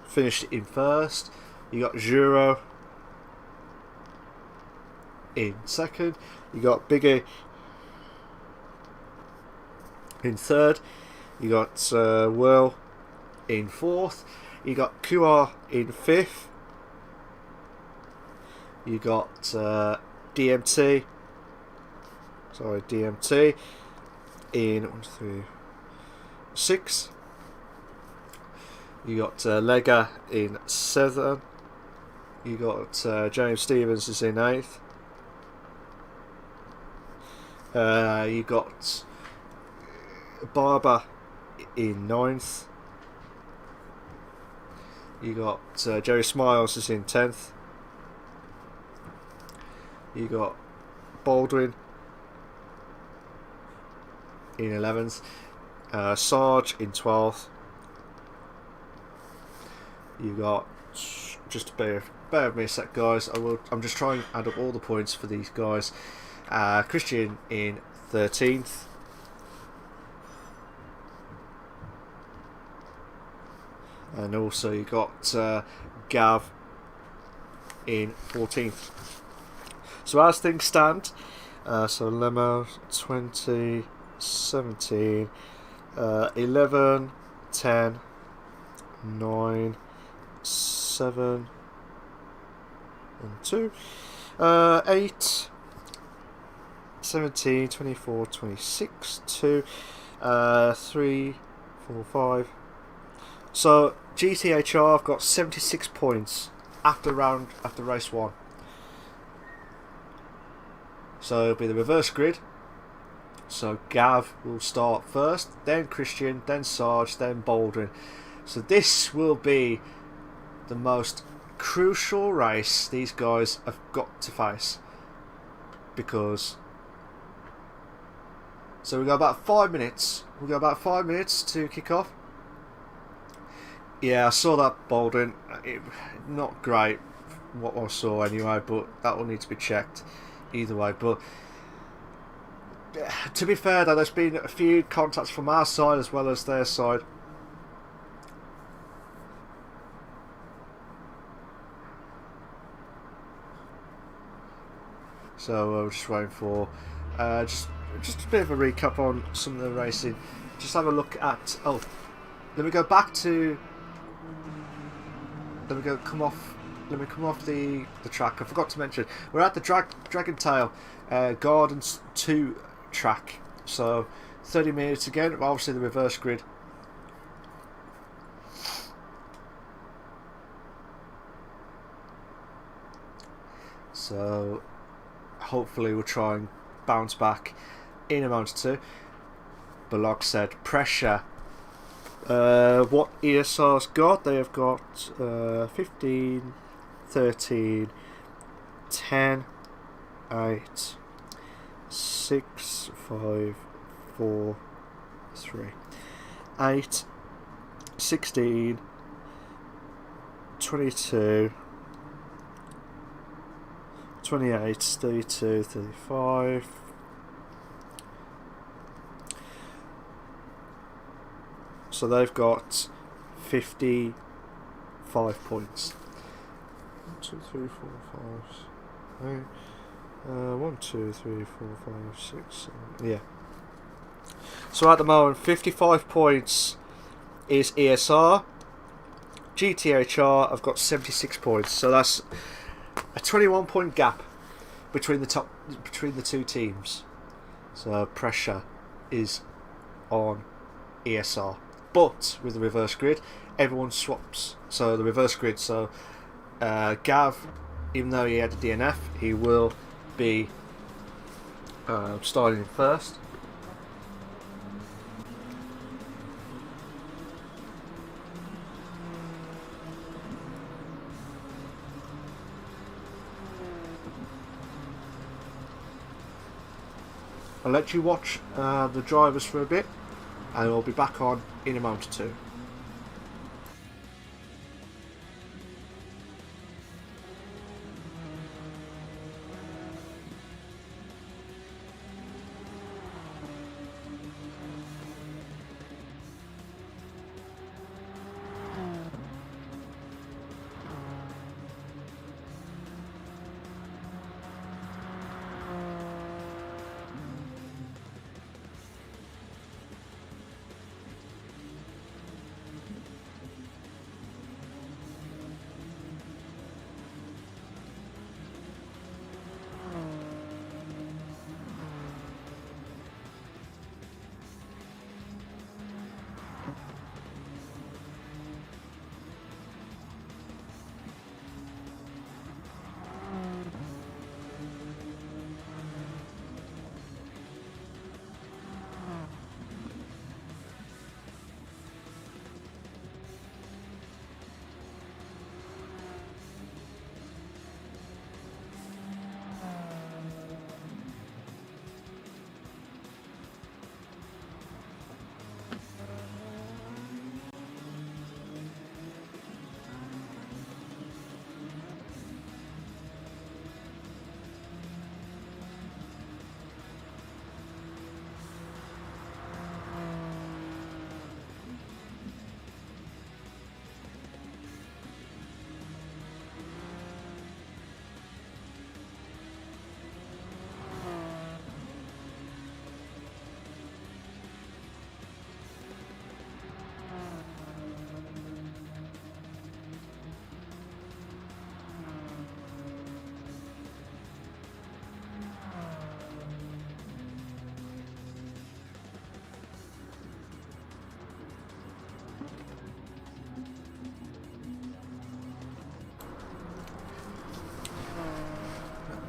finished in first. You got Juro in second. You got Biggie in third. You got Whirl in fourth. You got QR in fifth. You got DMT in 1, 2, 3, 6. You got Lega in 7. You got James Stevens is in 8th. You got Barber in 9th. You got Jerry Smiles is in 10th. You got Baldwin in 11th. Sarge in 12th. You got, just bear with me a sec, guys. I'm just trying to add up all the points for these guys. Christian in 13th. And also you got Gav in 14th. So as things stand, so Lemo 2017, 11, 10, 9, 7 and 2, 8, 17, 24, 26, 2, 3, 4, 5. So GTHR have got 76 points after race 1. So it'll be the reverse grid. So Gav will start first, then Christian, then Sarge, then Baldwin. So this will be the most crucial race these guys have got to face, because so we've got about 5 minutes. We've got about 5 minutes to kick off. Yeah, I saw that Baldwin. Not great what I saw anyway, but that will need to be checked either way. But to be fair though, there's been a few contacts from our side as well as their side. So we're just waiting for just a bit of a recap on some of the racing. Just have a look at, oh, let me go back to, let me come off the track. I forgot to mention we're at the Dragon Tail Gardens 2 track. So 30 minutes again, obviously the reverse grid. So hopefully we'll try and bounce back in a moment or two. But like I said, pressure. What ESR's got, they have got 15, 13, 10, 8, 6, 5, 4, 3, 8, 16, 22, 28, 32, 35. So they've got 55 points. 1, 2, 3, 4, 5, 8. 1, 2, 3, 4, 5, 6, 7. Yeah. So at the moment, 55 points is ESR. GTHR have got 76 points. So that's a 21 point gap between the two teams. So pressure is on ESR. But with the reverse grid, everyone swaps. So the reverse grid, so Gav, even though he had a DNF, he will be starting first. I'll let you watch the drivers for a bit, and we'll be back on in a moment or two.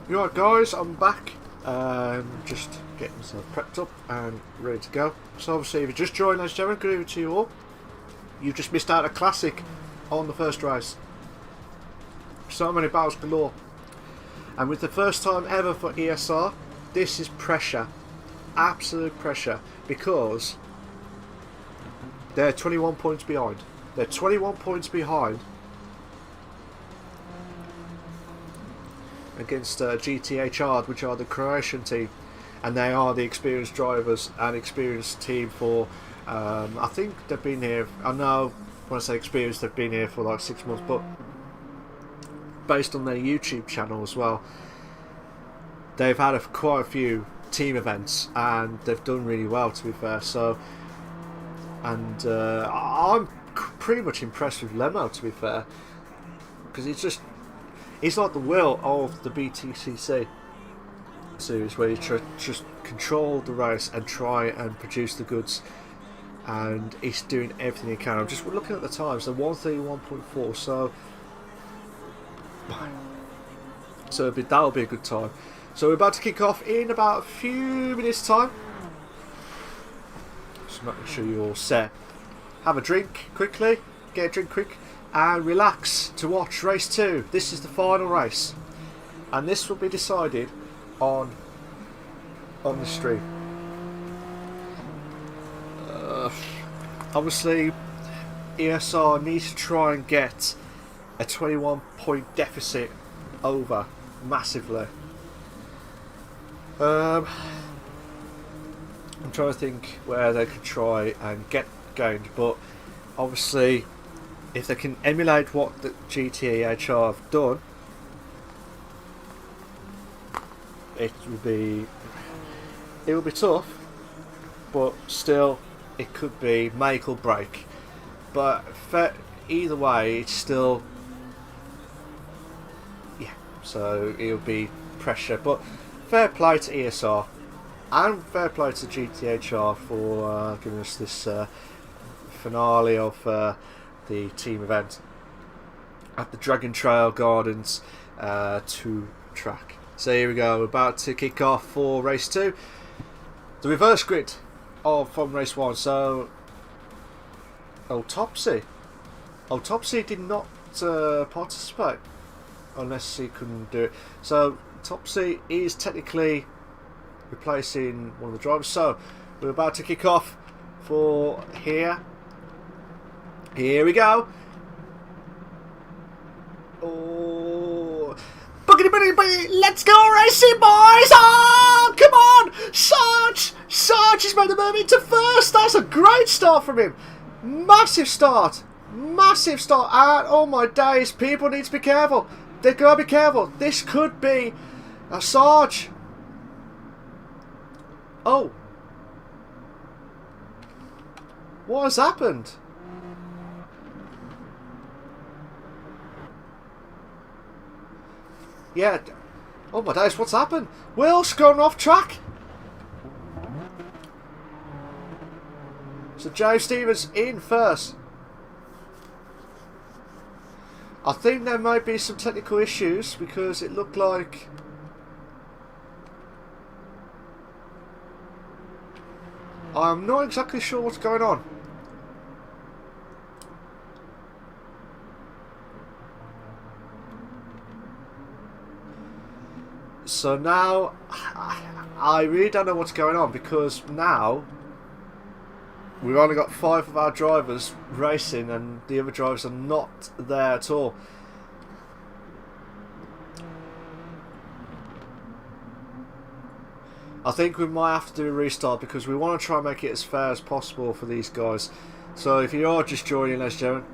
Right guys, I'm back. Just getting myself prepped up and ready to go. So obviously if you just joined, ladies and gentlemen, good evening to you all. You just missed out a classic on the first race. So many battles galore. And with the first time ever for ESR, this is pressure. Absolute pressure. Because they're 21 points behind. They're 21 points behind against GTHR, which are the Croatian team, and they are the experienced drivers and experienced team for I think they've been here, I know when I say experienced they've been here for like 6 months, but based on their YouTube channel as well, they've had quite a few team events and they've done really well, to be fair. So, and I'm pretty much impressed with Lemo, to be fair, because he's like the will of the BTCC series, where you just control the race and try and produce the goods, and he's doing everything he can. I'm just looking at the times, so 1:31.4, so that'll be a good time. So we're about to kick off in about a few minutes time. Just making sure you're all set. Have a drink quickly, get a drink quick, and relax to watch race 2. This is the final race, and this will be decided on the stream. Obviously ESR needs to try and get a 21 point deficit over massively. I'm trying to think where they could try and get gained, but obviously if they can emulate what the GTHR have done, it will be tough, but still it could be make or break. But either way, it's still, yeah, so it'll be pressure. But fair play to ESR and fair play to GTHR for giving us this finale of the team event at the Dragon Trail Gardens 2 track. So here we go, we're about to kick off for race 2, the reverse grid from race 1. So Autopsy did not participate, unless he couldn't do it. So Topsy is technically replacing one of the drivers. So we're about to kick off for here. Here we go. Oh, boogity boogity boogity! Let's go racing, boys! Oh, come on, Sarge! Sarge has made the move into first. That's a great start from him. Massive start, massive start. And oh my days, people need to be careful. They've got to be careful. This could be a Sarge. Oh, what has happened? Yeah. Oh my days, what's happened? Will's gone off track. So James Stevens in first. I think there might be some technical issues because it looked like I'm not exactly sure what's going on. So now I really don't know what's going on because now we've only got 5 of our drivers racing and the other drivers are not there at all. I think we might have to do a restart because we want to try and make it as fair as possible for these guys. So if you are just joining, ladies and gentlemen,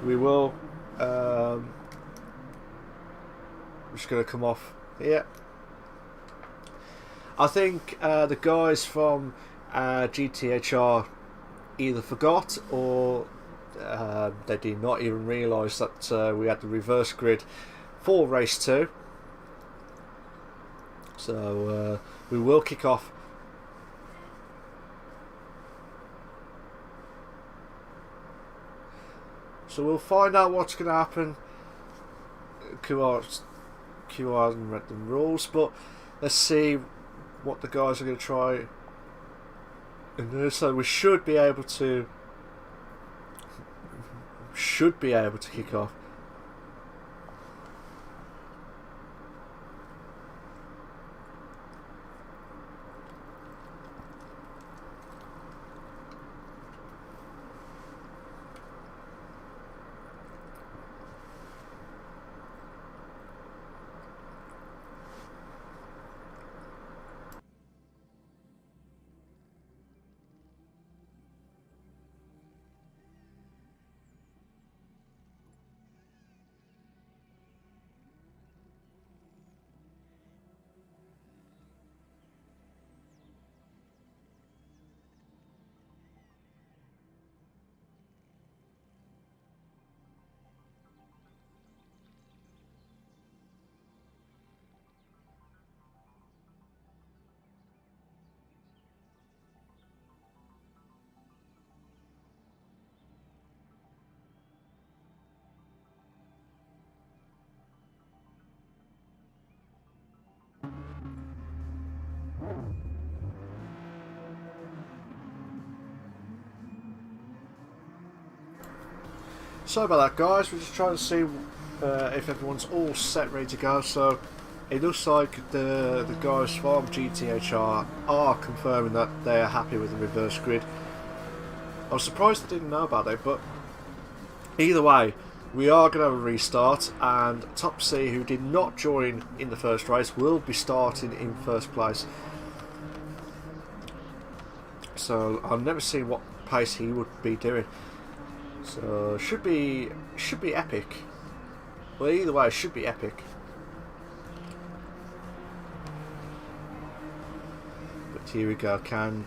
we will I'm just going to come off here. I think the guys from GTHR either forgot or they did not even realise that we had the reverse grid for race 2. So we will kick off. So we'll find out what's going to happen. QR hasn't read the rules, but let's see what the guys are going to try and do. So we should be able to kick off. Sorry about that, guys. We're just trying to see if everyone's all set, ready to go. So it looks like the guys from GTHR are confirming that they are happy with the reverse grid. I was surprised they didn't know about it, but either way, we are going to have a restart, and Top C, who did not join in the first race, will be starting in first place. So I've never seen what pace he would be doing. So should be epic. Well, either way, it should be epic. But here we go. I'm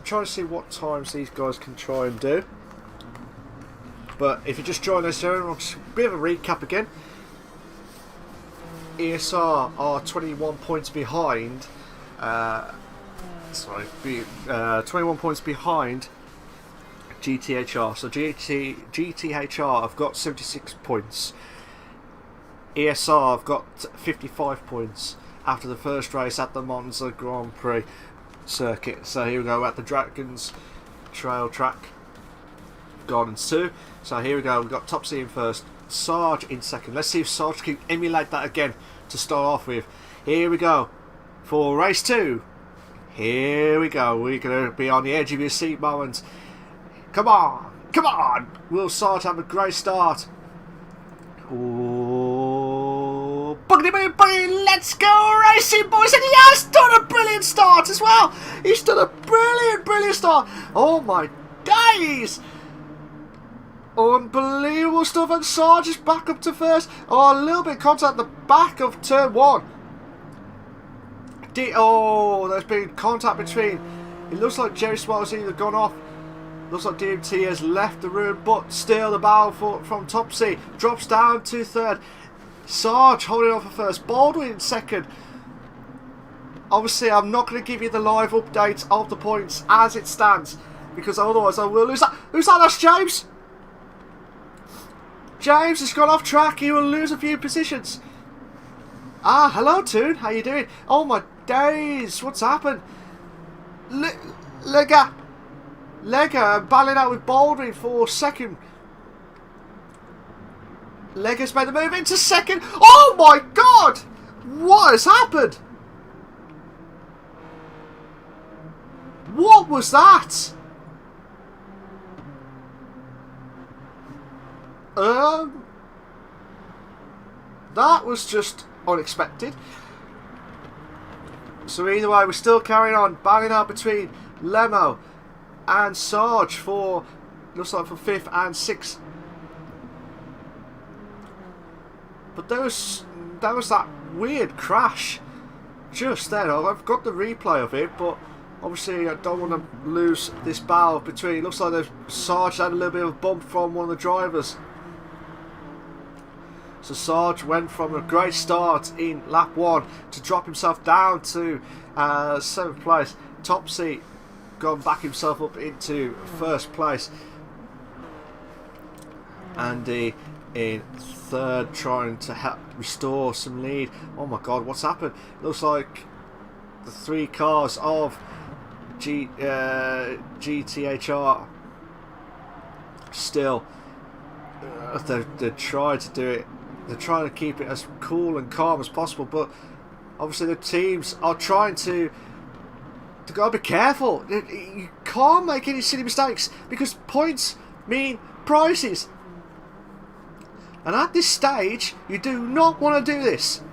trying to see what times these guys can try and do. But if you just join us here, I'll just a bit of a recap again. ESR are 21 points behind. 21 points behind GTHR. So GTHR have got 76 points. ESR have got 55 points after the first race at the Monza Grand Prix circuit. So here we go at the Dragons Trail Track Gardens 2. So here we go, we've got Top C in first, Sarge in second. Let's see if Sarge can emulate that again to start off with. Here we go for race 2. Here we go. We're going to be on the edge of your seat moment. Come on. Come on. Will Sarge have a great start? Oh, boogity boogity boogity. Let's go racing, boys. And he has done a brilliant start as well. He's done a brilliant start. Oh my days. Unbelievable stuff. And Sarge is back up to first. Oh, a little bit of contact at the back of turn 1. Oh, there's been contact between. It looks like Jerry Smile's either gone off. Looks like DMT has left the room, but still the battle from Topsy drops down to third. Sarge holding on for first. Baldwin in second. Obviously, I'm not going to give you the live update of the points as it stands, because otherwise I will lose that. Who's that? That's James. James has gone off track. He will lose a few positions. Ah, hello, Toon. How you doing? Oh my days! What's happened? Lega battling out with Baldwin for second. Lega's made the move into second. Oh my God! What has happened? What was that? That was just unexpected. So either way, we're still carrying on, banging out between Lemo and Sarge for, looks like, for 5th and 6th. But there was that weird crash just then. I've got the replay of it, but obviously I don't want to lose this battle between. Looks like the Sarge had a little bit of a bump from one of the drivers. So Sarge went from a great start in lap 1 to drop himself down to 7th place. Topsy gone back himself up into 1st place. Andy in 3rd, trying to help restore some lead. Oh my God, what's happened? Looks like the 3 cars of GTHR still they tried to do it. They're trying to keep it as cool and calm as possible, but obviously the teams are trying to gotta be careful. You can't make any silly mistakes because points mean prizes. And at this stage, you do not want to do this.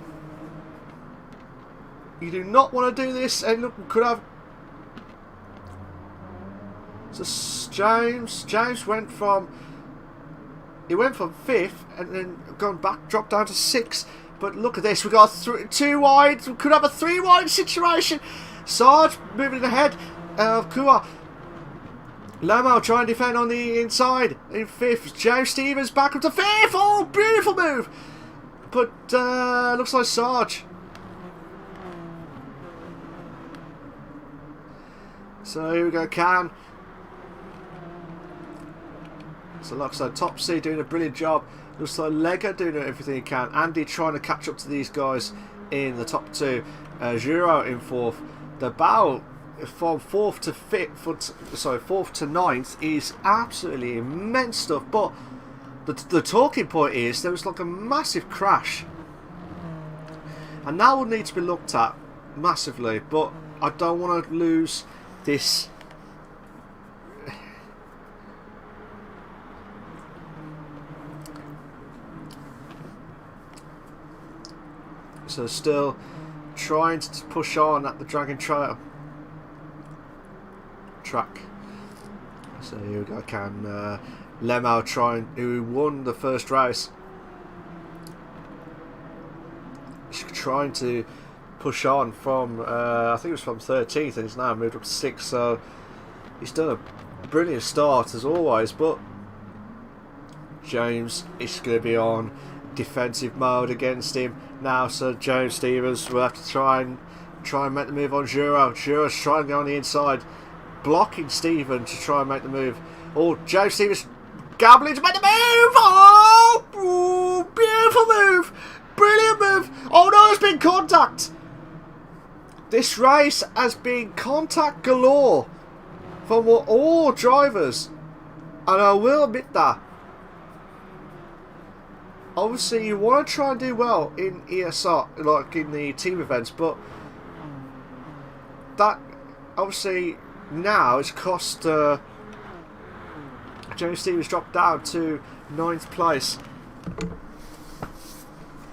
You do not want to do this, and look, we could have. So James went from. He went from 5th and then gone back, dropped down to 6th. But look at this, we got 2 wide. We could have a 3 wide situation. Sarge moving ahead of Kua. Lamo trying to defend on the inside in 5th. James Stevens back up to 5th. Oh, beautiful move. But looks like Sarge. So here we go, Can. So looks like Topsy doing a brilliant job. Looks like Lega doing everything he can. Andy trying to catch up to these guys in the top 2. Giro in 4th. The battle from 4th to 5th, sorry, 4th to 9th is absolutely immense stuff. But the talking point is there was like a massive crash, and that would need to be looked at massively. But I don't want to lose this. So still trying to push on at the Dragon Trail track. So here we go, Can Lemo who won the first race. He's trying to push on from I think it was from 13th and he's now moved up to 6th. So he's done a brilliant start as always, but James is going to be on defensive mode against him now, so James Stevens will have to try and make the move on Giro. Giro's trying to go on the inside, blocking Steven to try and make the move. Oh, James Stevens gambling to make the move. Oh, beautiful move, brilliant move. Oh no, there's been contact. This race has been contact galore from all drivers, and I will admit that. obviously you want to try and do well in ESR, like in the team events, but that obviously now it's cost James Stevens dropped down to 9th place.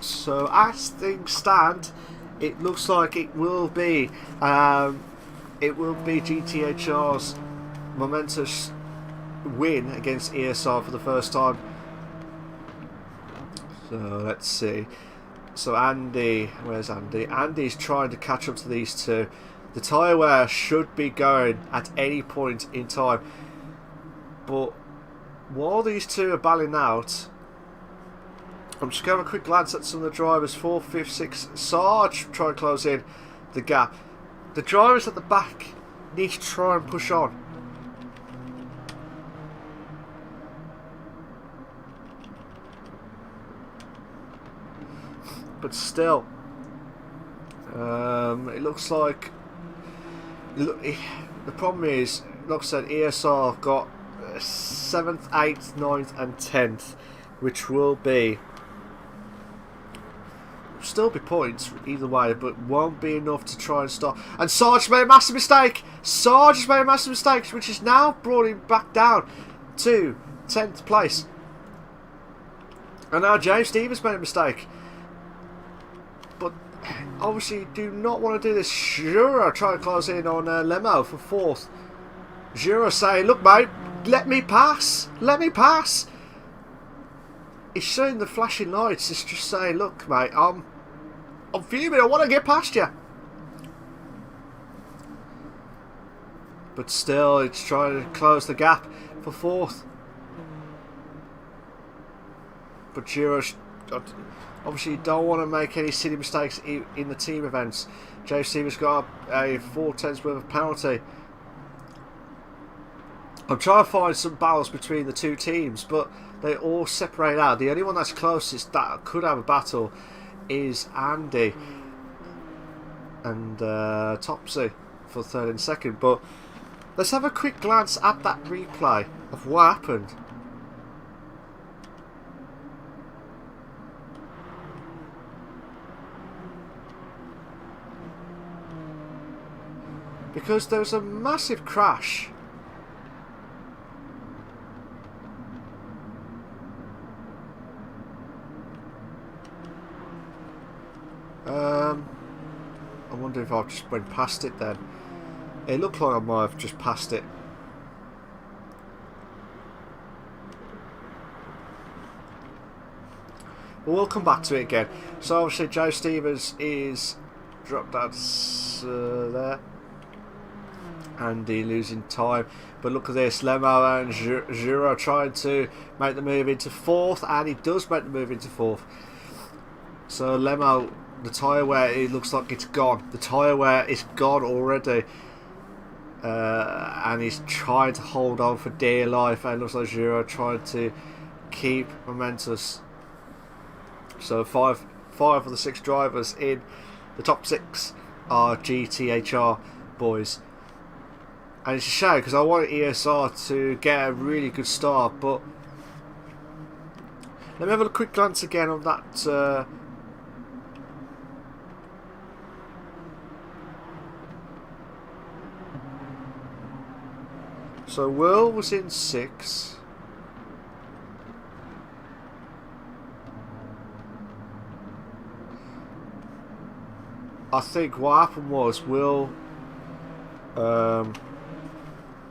So as things stand, it looks like it will be GTHR's momentous win against ESR for the first time. So let's see. So Andy, where's Andy? Andy's trying to catch up to these two. The tyre wear should be going at any point in time. But while these two are battling out, I'm just going to have a quick glance at some of the drivers. 4th, 5th, 6th. Sarge trying to close in the gap. The drivers at the back need to try and push on. But still, it looks like the problem is, like I said, ESR got 7th, 8th, 9th and 10th, which will still be points either way, but won't be enough to try and stop. And Sarge made a massive mistake. Sarge has made a massive mistake, which has now brought him back down to 10th place. And now James Stevens made a mistake. But obviously do not want to do this. Jura trying to close in on Lemo for 4th. Jura saying, look mate, let me pass. Let me pass. He's showing the flashing lights. It's just saying, look mate, I'm fuming. I want to get past you. But still, it's trying to close the gap for 4th. But Jura, obviously, you don't want to make any silly mistakes in the team events. James Stevens got a 4/10 worth of penalty. I'm trying to find some balance between the two teams, but they all separate out. The only one that's closest that could have a battle is Andy and Topsy for 3rd and 2nd. But let's have a quick glance at that replay of what happened. Because there was a massive crash. I wonder if I just went past it then. It looked like I might have just passed it. But we'll come back to it again. So obviously Joe Stevens is dropped down there. Andy losing time, but look at this, Lemo and Jura trying to make the move into 4th, and he does make the move into 4th. So Lemo, the tyre wear, it looks like it's gone. The tyre wear is gone already, and he's trying to hold on for dear life, and it looks like Jura trying to keep momentous. So five of the 6 drivers in the top 6 are GTHR boys. And it's a shame because I wanted ESR to get a really good start, but let me have a quick glance again on that. So Will was in 6. I think what happened was Will.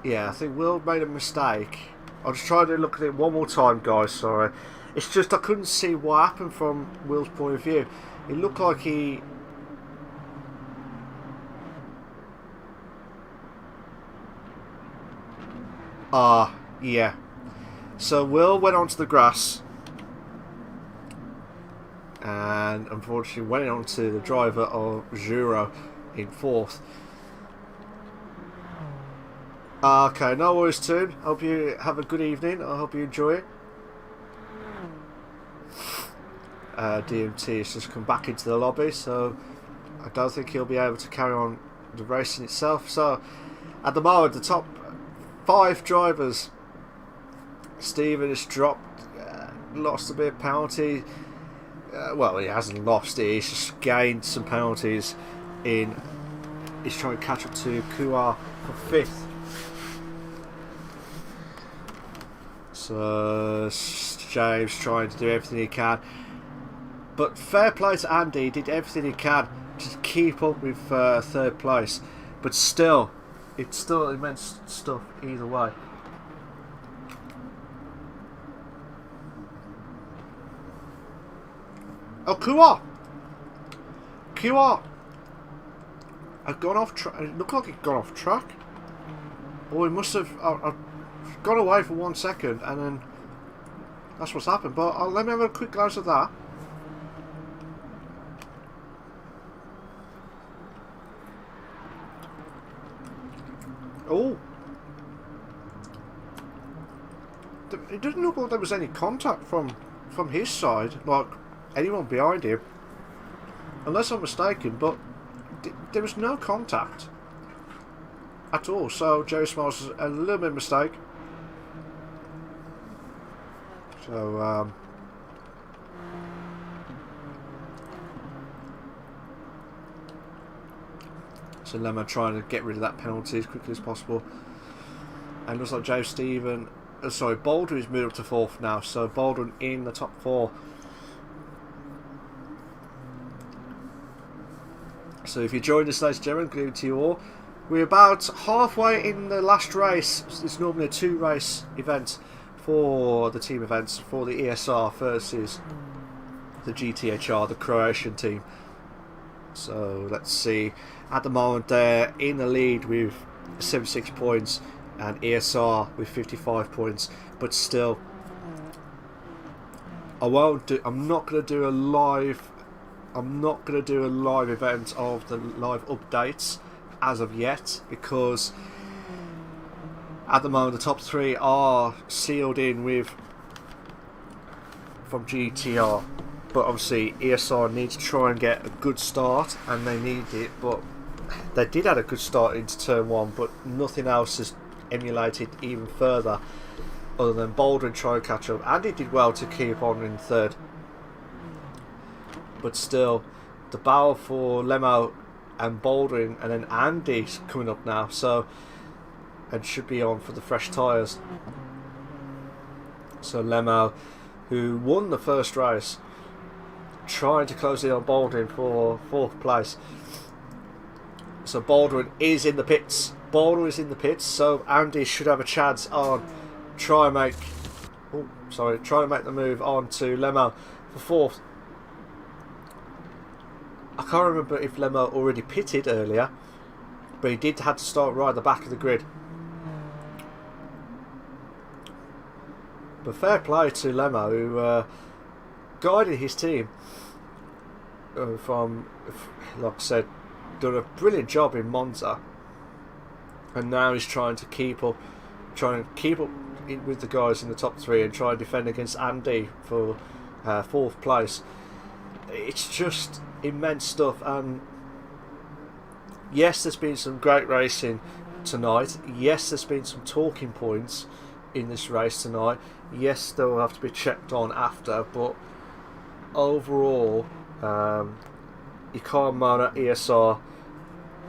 Yeah, I think Will made a mistake. I'll just try to look at it one more time, guys. Sorry. It's just I couldn't see what happened from Will's point of view. It looked like he... yeah. So Will went onto the grass. And unfortunately went onto the driver of Jura in 4th. Okay, no worries, Toon. Hope you have a good evening. I hope you enjoy it. DMT has just come back into the lobby, so I don't think he'll be able to carry on the racing itself. So, at the moment, the top 5 drivers, Steven has dropped lost a bit of penalty. Well, he hasn't lost it. He's just gained some penalties in. He's trying to catch up to Kuar for 5th. So James trying to do everything he can. But fair play to Andy. He did everything he can to keep up with 3rd place. But still, it's still immense stuff either way. Oh, Kuar had gone off track. It looked like he'd gone off track. Or he must have gone away for 1 second, and then that's what's happened. But let me have a quick glance at that. Oh, it didn't look like there was any contact from his side, like anyone behind him, unless I'm mistaken. But there was no contact at all. So Jerry Smiles is a little bit of a mistake. So so Lemma trying to get rid of that penalty as quickly as possible. And it looks like Baldwin's moved up to 4th now. So Baldwin in the top 4. So if you joined us, ladies and gentlemen, good evening to you all. We're about halfway in the last race. It's normally a 2-race event for the team events, for the ESR versus the GTHR, the Croatian team. So let's see. At the moment, they're in the lead with 76 points, and ESR with 55 points. But still, I'm not going to do a live event of the live updates as of yet, because at the moment the top 3 are sealed in with from GTR. But obviously ESR needs to try and get a good start, and they need it. But they did have a good start into turn 1, but nothing else has emulated even further other than Baldwin trying to catch up. Andy did well to keep on in 3rd, but still the battle for Lemo and Baldwin, and then Andy's coming up now, so, and should be on for the fresh tyres. So Lemo, who won the first race, trying to close in on Baldwin for 4th place. So Baldwin is in the pits. So Andy should have a chance on trying to make the move on to Lemo for 4th. I can't remember if Lemo already pitted earlier, but he did have to start right at the back of the grid. But fair play to Lemo, who guided his team from, like I said, done a brilliant job in Monza, and now he's trying to keep up with the guys in the top 3 and try and defend against Andy for 4th place. It's just immense stuff, and yes, there's been some great racing tonight. Yes, there's been some talking points in this race tonight. Yes, they'll have to be checked on after, but overall, you can't moan at ESR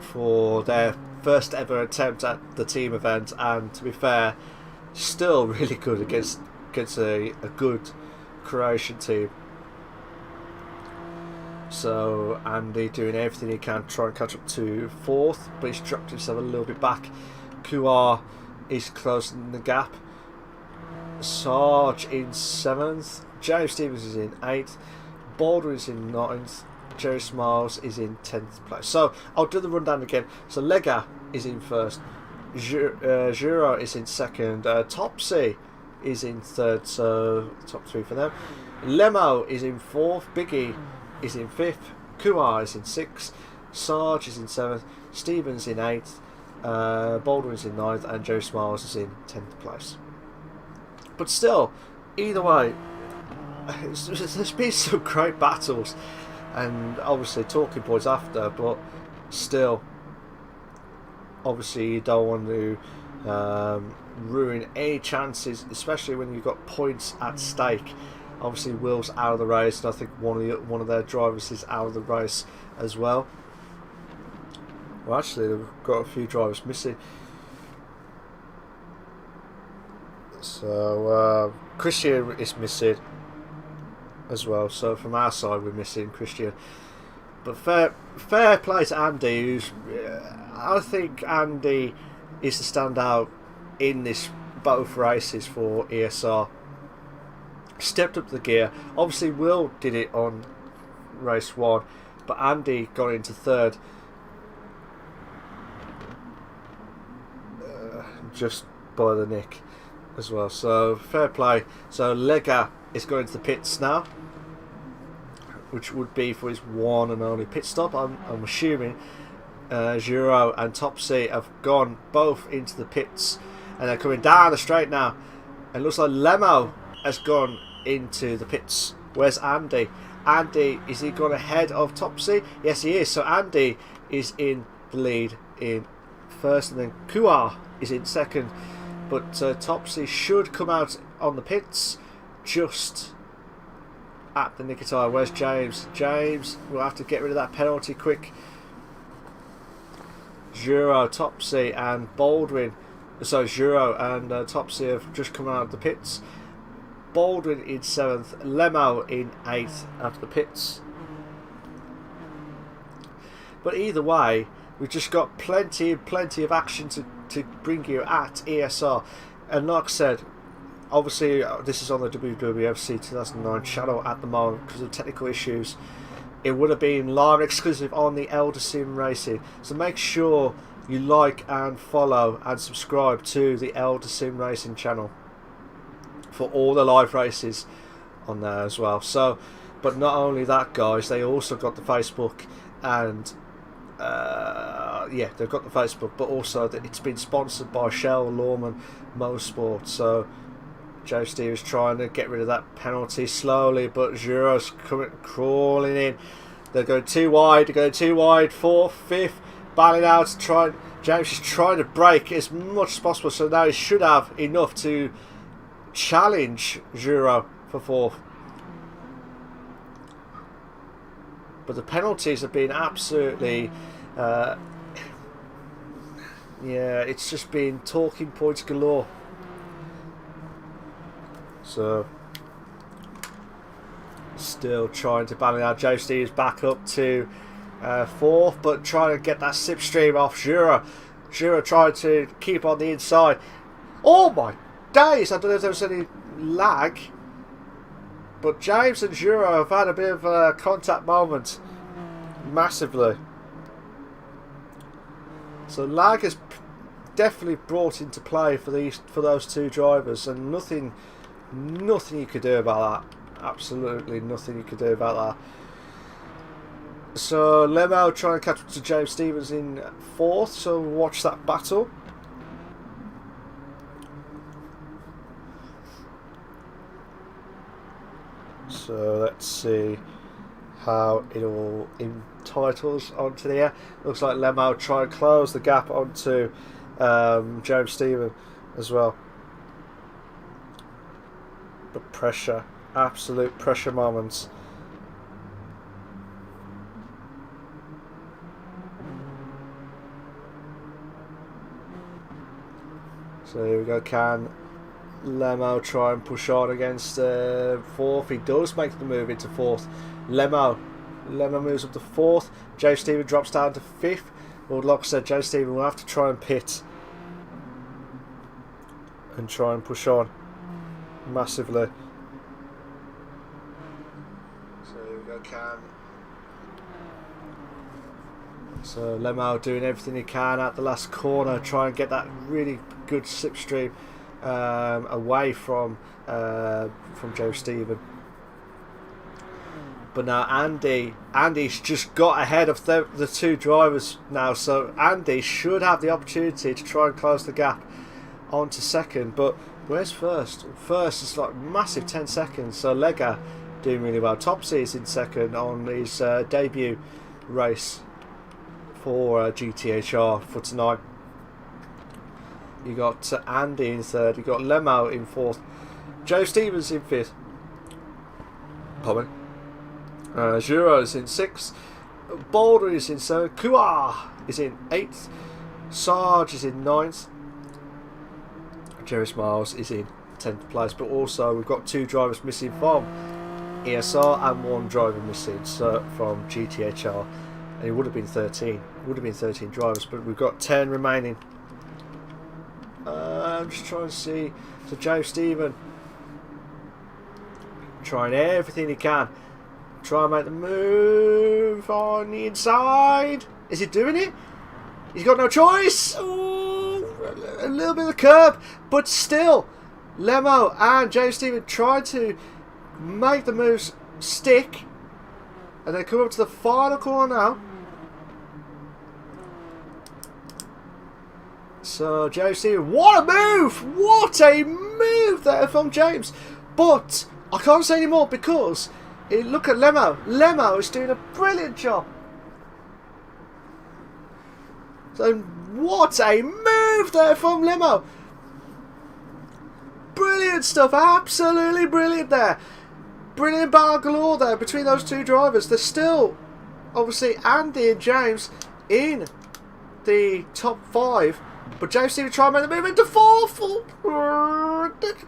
for their first ever attempt at the team event, and to be fair, still really good against a good Croatian team. So Andy doing everything he can to try and catch up to 4th, but he's dropped himself a little bit back. QR is closing the gap. Sarge in 7th. James Stevens is in 8th. Baldwin is in 9th. Jerry Smiles is in 10th place. So I'll do the rundown again. So Lega is in 1st. Juro is in 2nd. Topsy is in 3rd. So top 3 for them. Lemo is in 4th. Biggie is in 5th. Kuar is in 6th. Sarge is in 7th. Stevens in 8th. Baldwin is in 9th. And Joe Smiles is in 10th place. But still, either way, there's been some great battles, and obviously talking points after, but still, obviously you don't want to ruin any chances, especially when you've got points at stake. Obviously, Will's out of the race, and I think one of their drivers is out of the race as well. Well, actually, they've got a few drivers missing. So Christian is missing as well. So from our side, we're missing Christian. But fair play to Andy, who's I think Andy is the standout in this both races for ESR. Stepped up the gear. Obviously, Will did it on race 1, but Andy got into 3rd. Just by the nick as well. So fair play. So Lega is going to the pits now, which would be for his one and only pit stop. I'm assuming Giro and Topsy have gone both into the pits, and they're coming down the straight now. And it looks like Lemo has gone into the pits. Where's Andy? Andy, is he gone ahead of Topsy? Yes, he is. So Andy is in the lead in first, and then Kuar is in second. But Topsy should come out on the pits just at the nick of time. Where's James? James will have to get rid of that penalty quick. Giro, Topsy and Baldwin. So Giro and Topsy have just come out of the pits. Baldwin in 7th, Lemo in 8th after the pits. But either way, we've just got plenty of action to bring you at ESR. And like I said, obviously this is on the WWFC 2009 channel at the moment because of technical issues. It would have been live exclusive on the Eldar Sim Racing. So make sure you like and follow and subscribe to the Eldar Sim Racing channel for all the live races on there as well. So, but not only that, guys, they also got the Facebook, and yeah, they've got the Facebook, but also that it's been sponsored by Shell Lawman Motorsport. So Joe Stevens trying to get rid of that penalty slowly, but Giro's crawling in. They're going too wide. They're going too wide. 4th, 5th, battling out. James is trying to break as much as possible. So now he should have enough to challenge Giro for 4th. But the penalties have been absolutely, yeah, it's just been talking points galore. So, still trying to balance out. Joe Steve's back up to 4th, but trying to get that slipstream off Giro. Giro trying to keep on the inside. Oh my days! I don't know if there was any lag, but James and Giro have had a bit of a contact moment, massively. So lag is definitely brought into play for those two drivers, and nothing you could do about that. Absolutely nothing you could do about that. So Lemo trying to catch up to James Stevens in 4th, so watch that battle. So let's see how it all entitles onto the air. Looks like Lemo try and close the gap onto James Stevens as well. But pressure, absolute pressure moments. So here we go. Can Lemo try and push on against 4th? He does make the move into 4th. Lemo moves up to 4th. James Stevens drops down to 5th. Well, like I said, James Stevens will have to try and pit and try and push on massively. So here we go. So Lemo doing everything he can at the last corner, try and get that really good slipstream away from Joe Stevens. But now Andy's just got ahead of the two drivers now, so Andy should have the opportunity to try and close the gap onto 2nd. But where's 1st? 1st is like massive 10 seconds. So Lega doing really well. Topsy is in 2nd on his debut race for GTHR for tonight. You got Andy in 3rd. You got Lemo in 4th. Joe Stevens in 5th. Pardon me. Giro is in 6th. Boulder is in 7th. Kuar is in 8th. Sarge is in 9th. Jerry Smiles is in 10th place. But also we've got 2 drivers missing from ESR and 1 driver missing from GTHR. And it would have been 13. It would have been 13 drivers, but we've got 10 remaining. I'm just trying to see. So Joe Stephen trying everything he can. Try and make the move on the inside. Is he doing it? He's got no choice. Ooh, a little bit of the curb, but still, Lemo and James Stephen trying to make the moves stick, and they come up to the final corner now. So James Stephen, what a move! What a move there from James! But I can't say any more because look at Lemo. Lemo is doing a brilliant job. So what a move there from Lemo! Brilliant stuff, absolutely brilliant there. Brilliant battle galore there between those 2 drivers. There's still, obviously, Andy and James in the top 5. But James Stephen trying to make the move into 4th.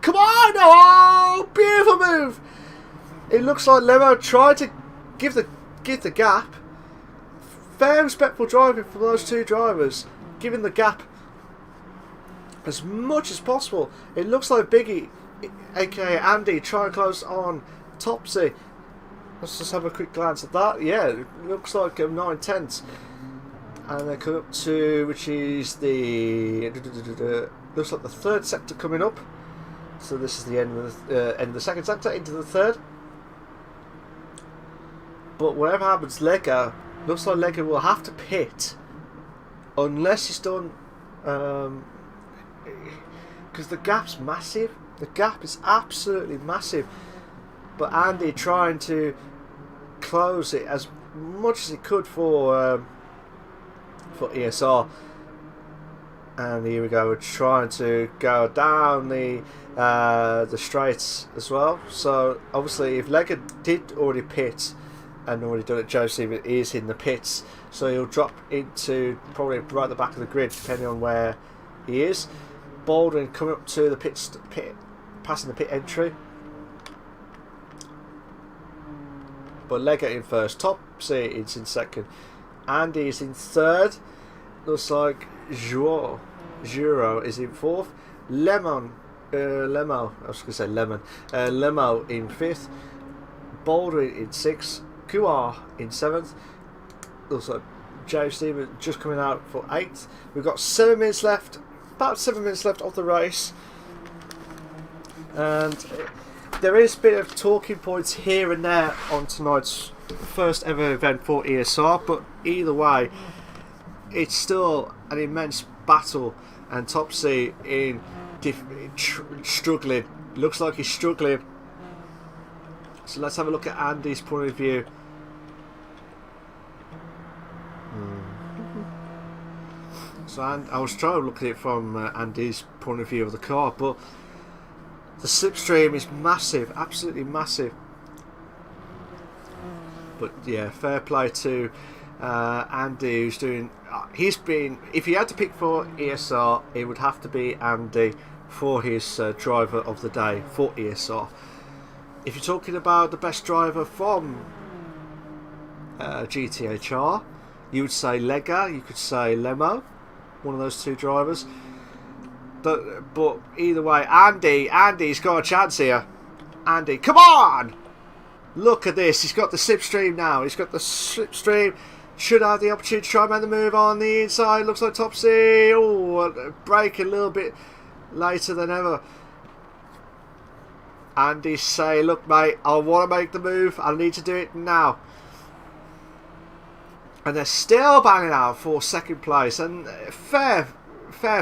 Come on! Oh, beautiful move. It looks like Lemo tried to give the gap. Fair, respectful driving from those 2 drivers, giving the gap as much as possible. It looks like Biggie, aka Andy, trying to close on Topsy. Let's just have a quick glance at that. Yeah, it looks like 9/10. And they come up to, which is the looks like the 3rd sector coming up. So this is the end of the 2nd sector into the 3rd. But whatever happens, Lega looks like Lega will have to pit unless he's done, because the gap's massive. The gap is absolutely massive. But Andy trying to close it as much as he could for ESR, and here we go. We're trying to go down the straights as well. So obviously, if Lega did already pit and already done it, Joe Stephen is in the pits, so he'll drop into probably right at the back of the grid, depending on where he is. Baldwin coming up to the pit, passing the pit entry. But Lega in 1st, Topsy is in 2nd, Andy is in 3rd. Looks like Juro is in 4th. Lemo, I was going to say Lemon. Lemo in 5th. Baldwin in 6th. Kuar in 7th. Looks like James Stephen just coming out for 8th. We've got 7 minutes left. About 7 minutes left of the race. And there is a bit of talking points here and there on tonight's first ever event for ESR. But either way, it's still an immense battle, and Topsy struggling. Looks like he's struggling. So let's have a look at Andy's point of view. So I was trying to look at it from Andy's point of view of the car, but the slipstream is massive, absolutely massive. But yeah, fair play to Andy, who's doing. He's been. If he had to pick for ESR, it would have to be Andy for his driver of the day for ESR. If you're talking about the best driver from GTHR, you would say Lega. You could say Lemo, one of those 2 drivers. But either way, Andy's got a chance here. Andy, come on! Look at this. He's got the slipstream now. He's got the slipstream. Should have the opportunity to try and make the move on the inside. Looks like Topsy. Oh, brake a little bit later than ever. Andy say, look mate, I want to make the move. I need to do it now. And they're still banging out for 2nd place. And fair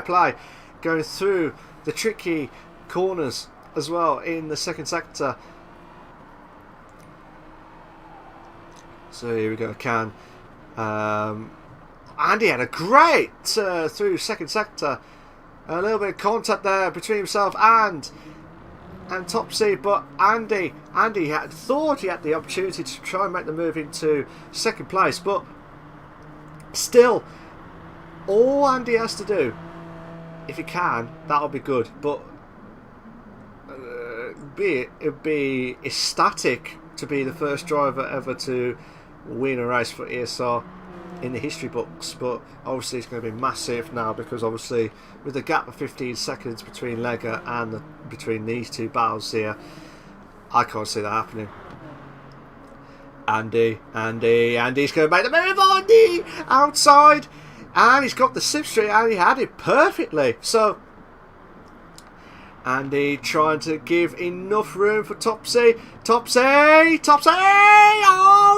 play. Going through the tricky corners as well in the 2nd sector. So here we go, Andy had a great through 2nd sector. A little bit of contact there between himself and and Topsy, but Andy thought he had the opportunity to try and make the move into second place, but still, all Andy has to do, if he can, that'll be good. But it'd be ecstatic to be the first driver ever to win a race for ESR in the history books. But obviously it's going to be massive now, because obviously with the gap of 15 seconds between Lega and between these two battles here, I can't see that happening. Andy's going to make the move on the outside, and he's got the slipstream, and he had it perfectly. So Andy trying to give enough room for Topsy. Oh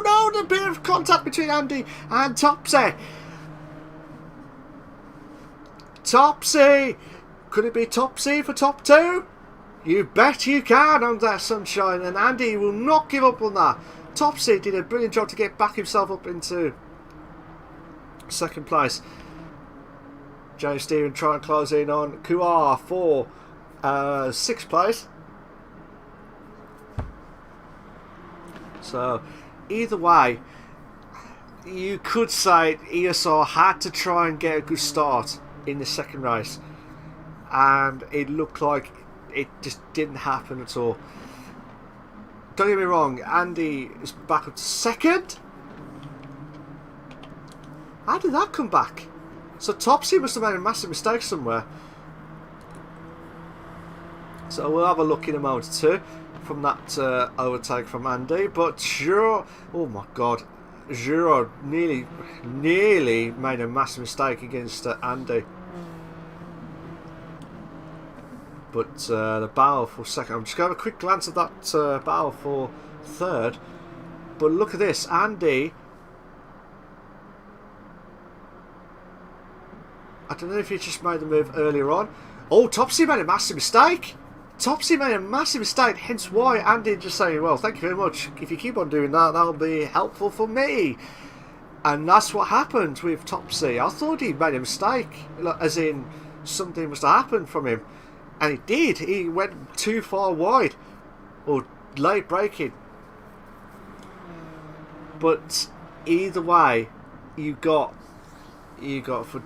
no, there's a bit of contact between Andy and Topsy. Could it be Topsy for top two? You bet you can on that, sunshine, and Andy will not give up on that. Topsy did a brilliant job to get back himself up into second place. James Stephen trying to close in on Kuar for sixth place. So either way, you could say ESR had to try and get a good start in the second race, and it looked like it just didn't happen at all. Don't get me wrong, Andy is back up to second. How did that come back? So Topsy must have made a massive mistake somewhere. So we'll have a look in a moment or two from that overtake from Andy. But Giro, oh my god, Giro nearly made a massive mistake against Andy. But the battle for second, I'm just going to have a quick glance at that battle for third. But look at this, Andy, I don't know if he just made the move earlier on. Oh, Topsy made a massive mistake. Hence why Andy just saying, well, thank you very much. If you keep on doing that, that'll be helpful for me. And that's what happened with Topsy. I thought he made a mistake, as in something must have happened from him. And he did. He went too far wide, or late braking. But either way, you got for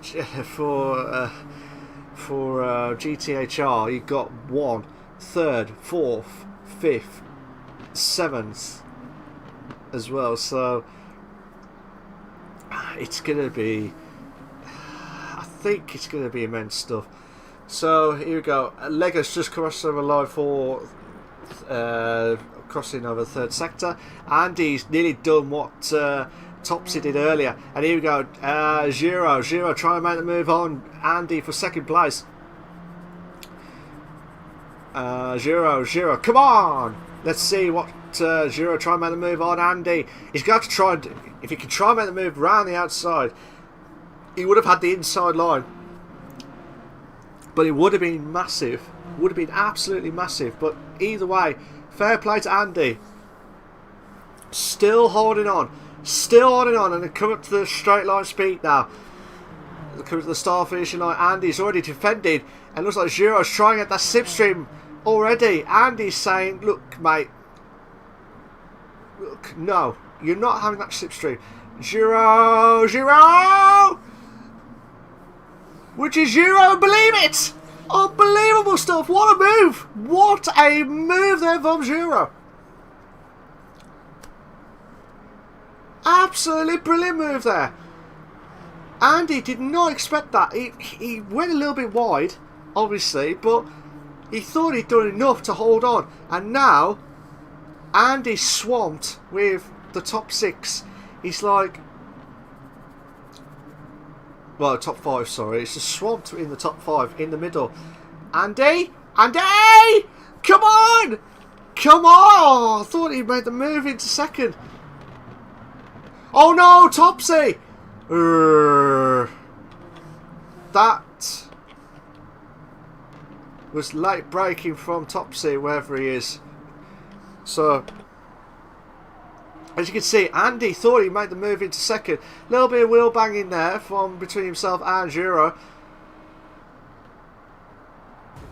GTHR, you got 1, 3rd, 4th, 5th, 7th as well. So it's gonna be, I think it's gonna be immense stuff. So here we go. Lega's just crossed over line for crossing over the third sector, and he's nearly done what Topsy did earlier. And here we go. Giro trying to make the move on Andy for second place. Giro, come on! Let's see what Giro try and make the move on Andy. He's got to try and, if he can try and make the move around the outside, he would have had the inside line. But it would have been massive. Would have been absolutely massive. But either way, fair play to Andy. Still holding on. And they come up to the straight line speed now. They come to the start finishing line. Andy's already defended. And looks like Giro's trying at that slipstream already. Andy's saying, look, mate. Look, no. You're not having that slipstream. Giro! Would you Giro believe it? Unbelievable stuff. What a move. What a move there from Giro. Absolutely brilliant move there. Andy did not expect that. He went a little bit wide, obviously, but he thought he'd done enough to hold on. And now, Andy's swamped with the top 6. He's like, well, top 5, sorry. It's just swamped in the top 5, in the middle. Andy! Come on! I thought he made the move into second. Oh no, Topsy! That was late braking from Topsy, wherever he is. So, as you can see, Andy thought he made the move into second. A little bit of wheel banging there from between himself and Giro.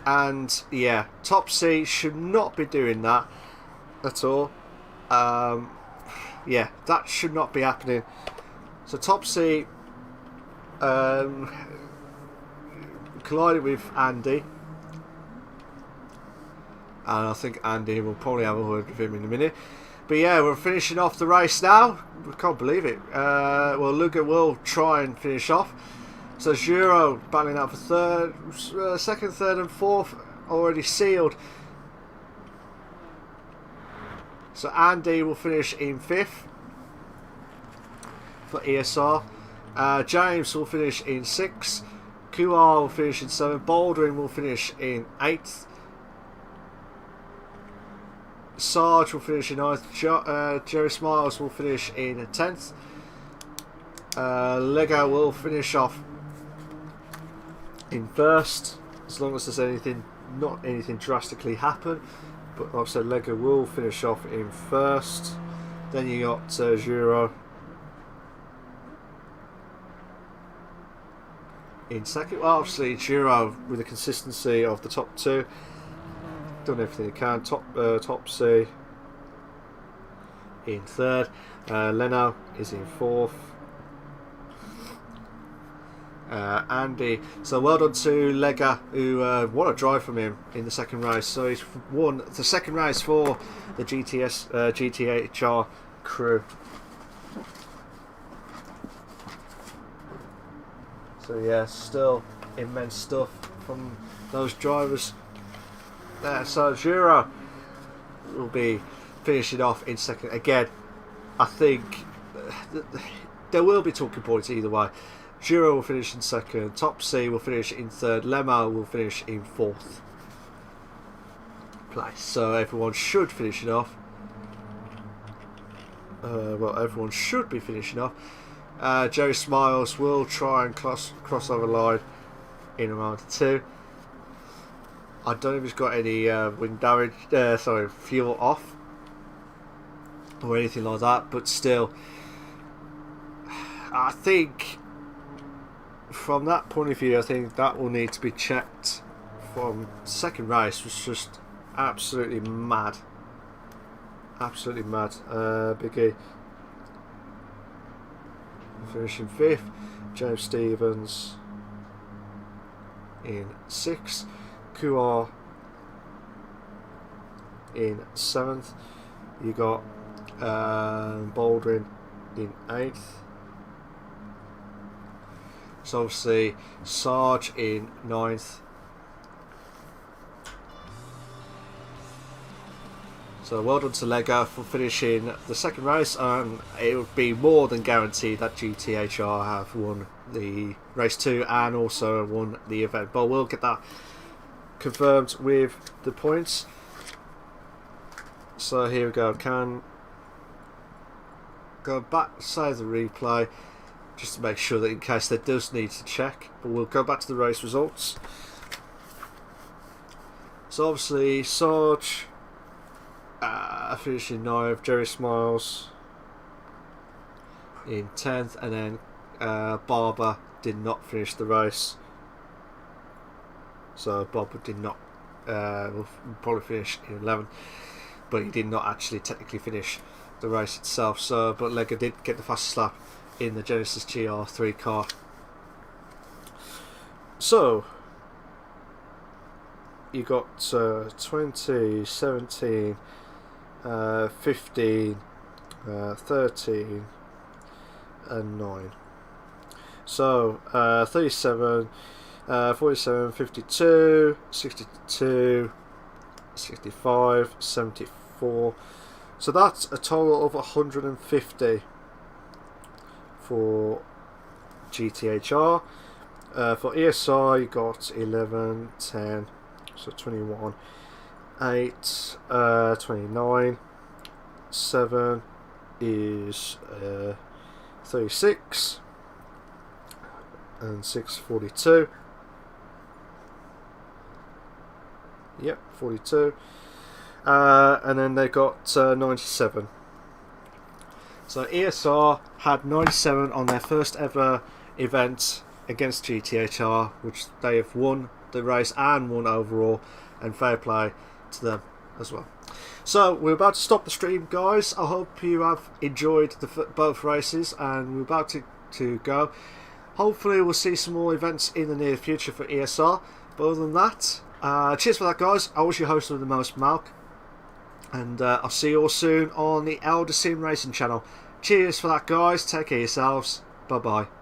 And yeah, Top C should not be doing that at all. Yeah, that should not be happening. So Top C collided with Andy, and I think Andy will probably have a word with him in a minute. But yeah, we're finishing off the race now. We can't believe it. Well, Luca will try and finish off. So Giro battling out for second, third and fourth already sealed. So Andy will finish in fifth for ESR. James will finish in sixth. QR will finish in seventh. Baldwin will finish in eighth. Sarge will finish in ninth. Jerry Smiles will finish in 10th. Lego will finish off in first, as long as there's not anything drastically happen. But like I said, Lego will finish off in first. Then you got Giro in second. Well, obviously Giro with the consistency of the top two, done everything they can. Top C in third. Leno is in fourth. Andy, so well done to Lega, who won a drive from him in the second race. So he's won the second race for the GTHR crew. So yeah, still immense stuff from those drivers there. So Giro will be finishing off in second. Again, I think there will be talking points either way. Giro will finish in second, Top C will finish in third, Lemo will finish in fourth place. So everyone should finish it off. Well, everyone should be finishing off. Jerry Smiles will try and cross over line in round two. I don't know if he's got any wing damage, fuel off or anything like that, but still, I think from that point of view, I think that will need to be checked. From second race was just absolutely mad. Absolutely mad. Biggie finishing fifth. James Stevens in sixth. QR in seventh. You got Baldwin in eighth. So obviously Sarge in ninth. So well done to Lega for finishing the second race, and it would be more than guaranteed that GTHR have won the race 2 and also won the event. But we'll get that confirmed with the points. So here we go. Can go back, save the replay, just to make sure that in case there does need to check. But we'll go back to the race results. So obviously Sarge finishing 9th, Jerry Smiles in 10th, and then Barber did not finish the race. So Barber did not, will probably finish in 11th, but he did not actually technically finish the race itself. So, but Lega did get the fastest lap in the Genesis GR3 car. So you got 20, 17, 15, 13 and 9. So 37, 47, 52, 62, 65, 74. So that's a total of 150 for GTHR. For ESR you got 11, 10, so 21, 8, 29, 7 is 36, and 6, 42. Yep, 42. And then they got 97. So ESR had 97 on their first ever event against GTHR, which they have won the race and won overall, and fair play to them as well. So we're about to stop the stream, guys. I hope you have enjoyed both races, and we're about to go. Hopefully we'll see some more events in the near future for ESR, but other than that, cheers for that, guys. I was your host of the most, Malk, and I'll see you all soon on the Eldar Sim Racing channel. Cheers for that, guys. Take care of yourselves. Bye bye.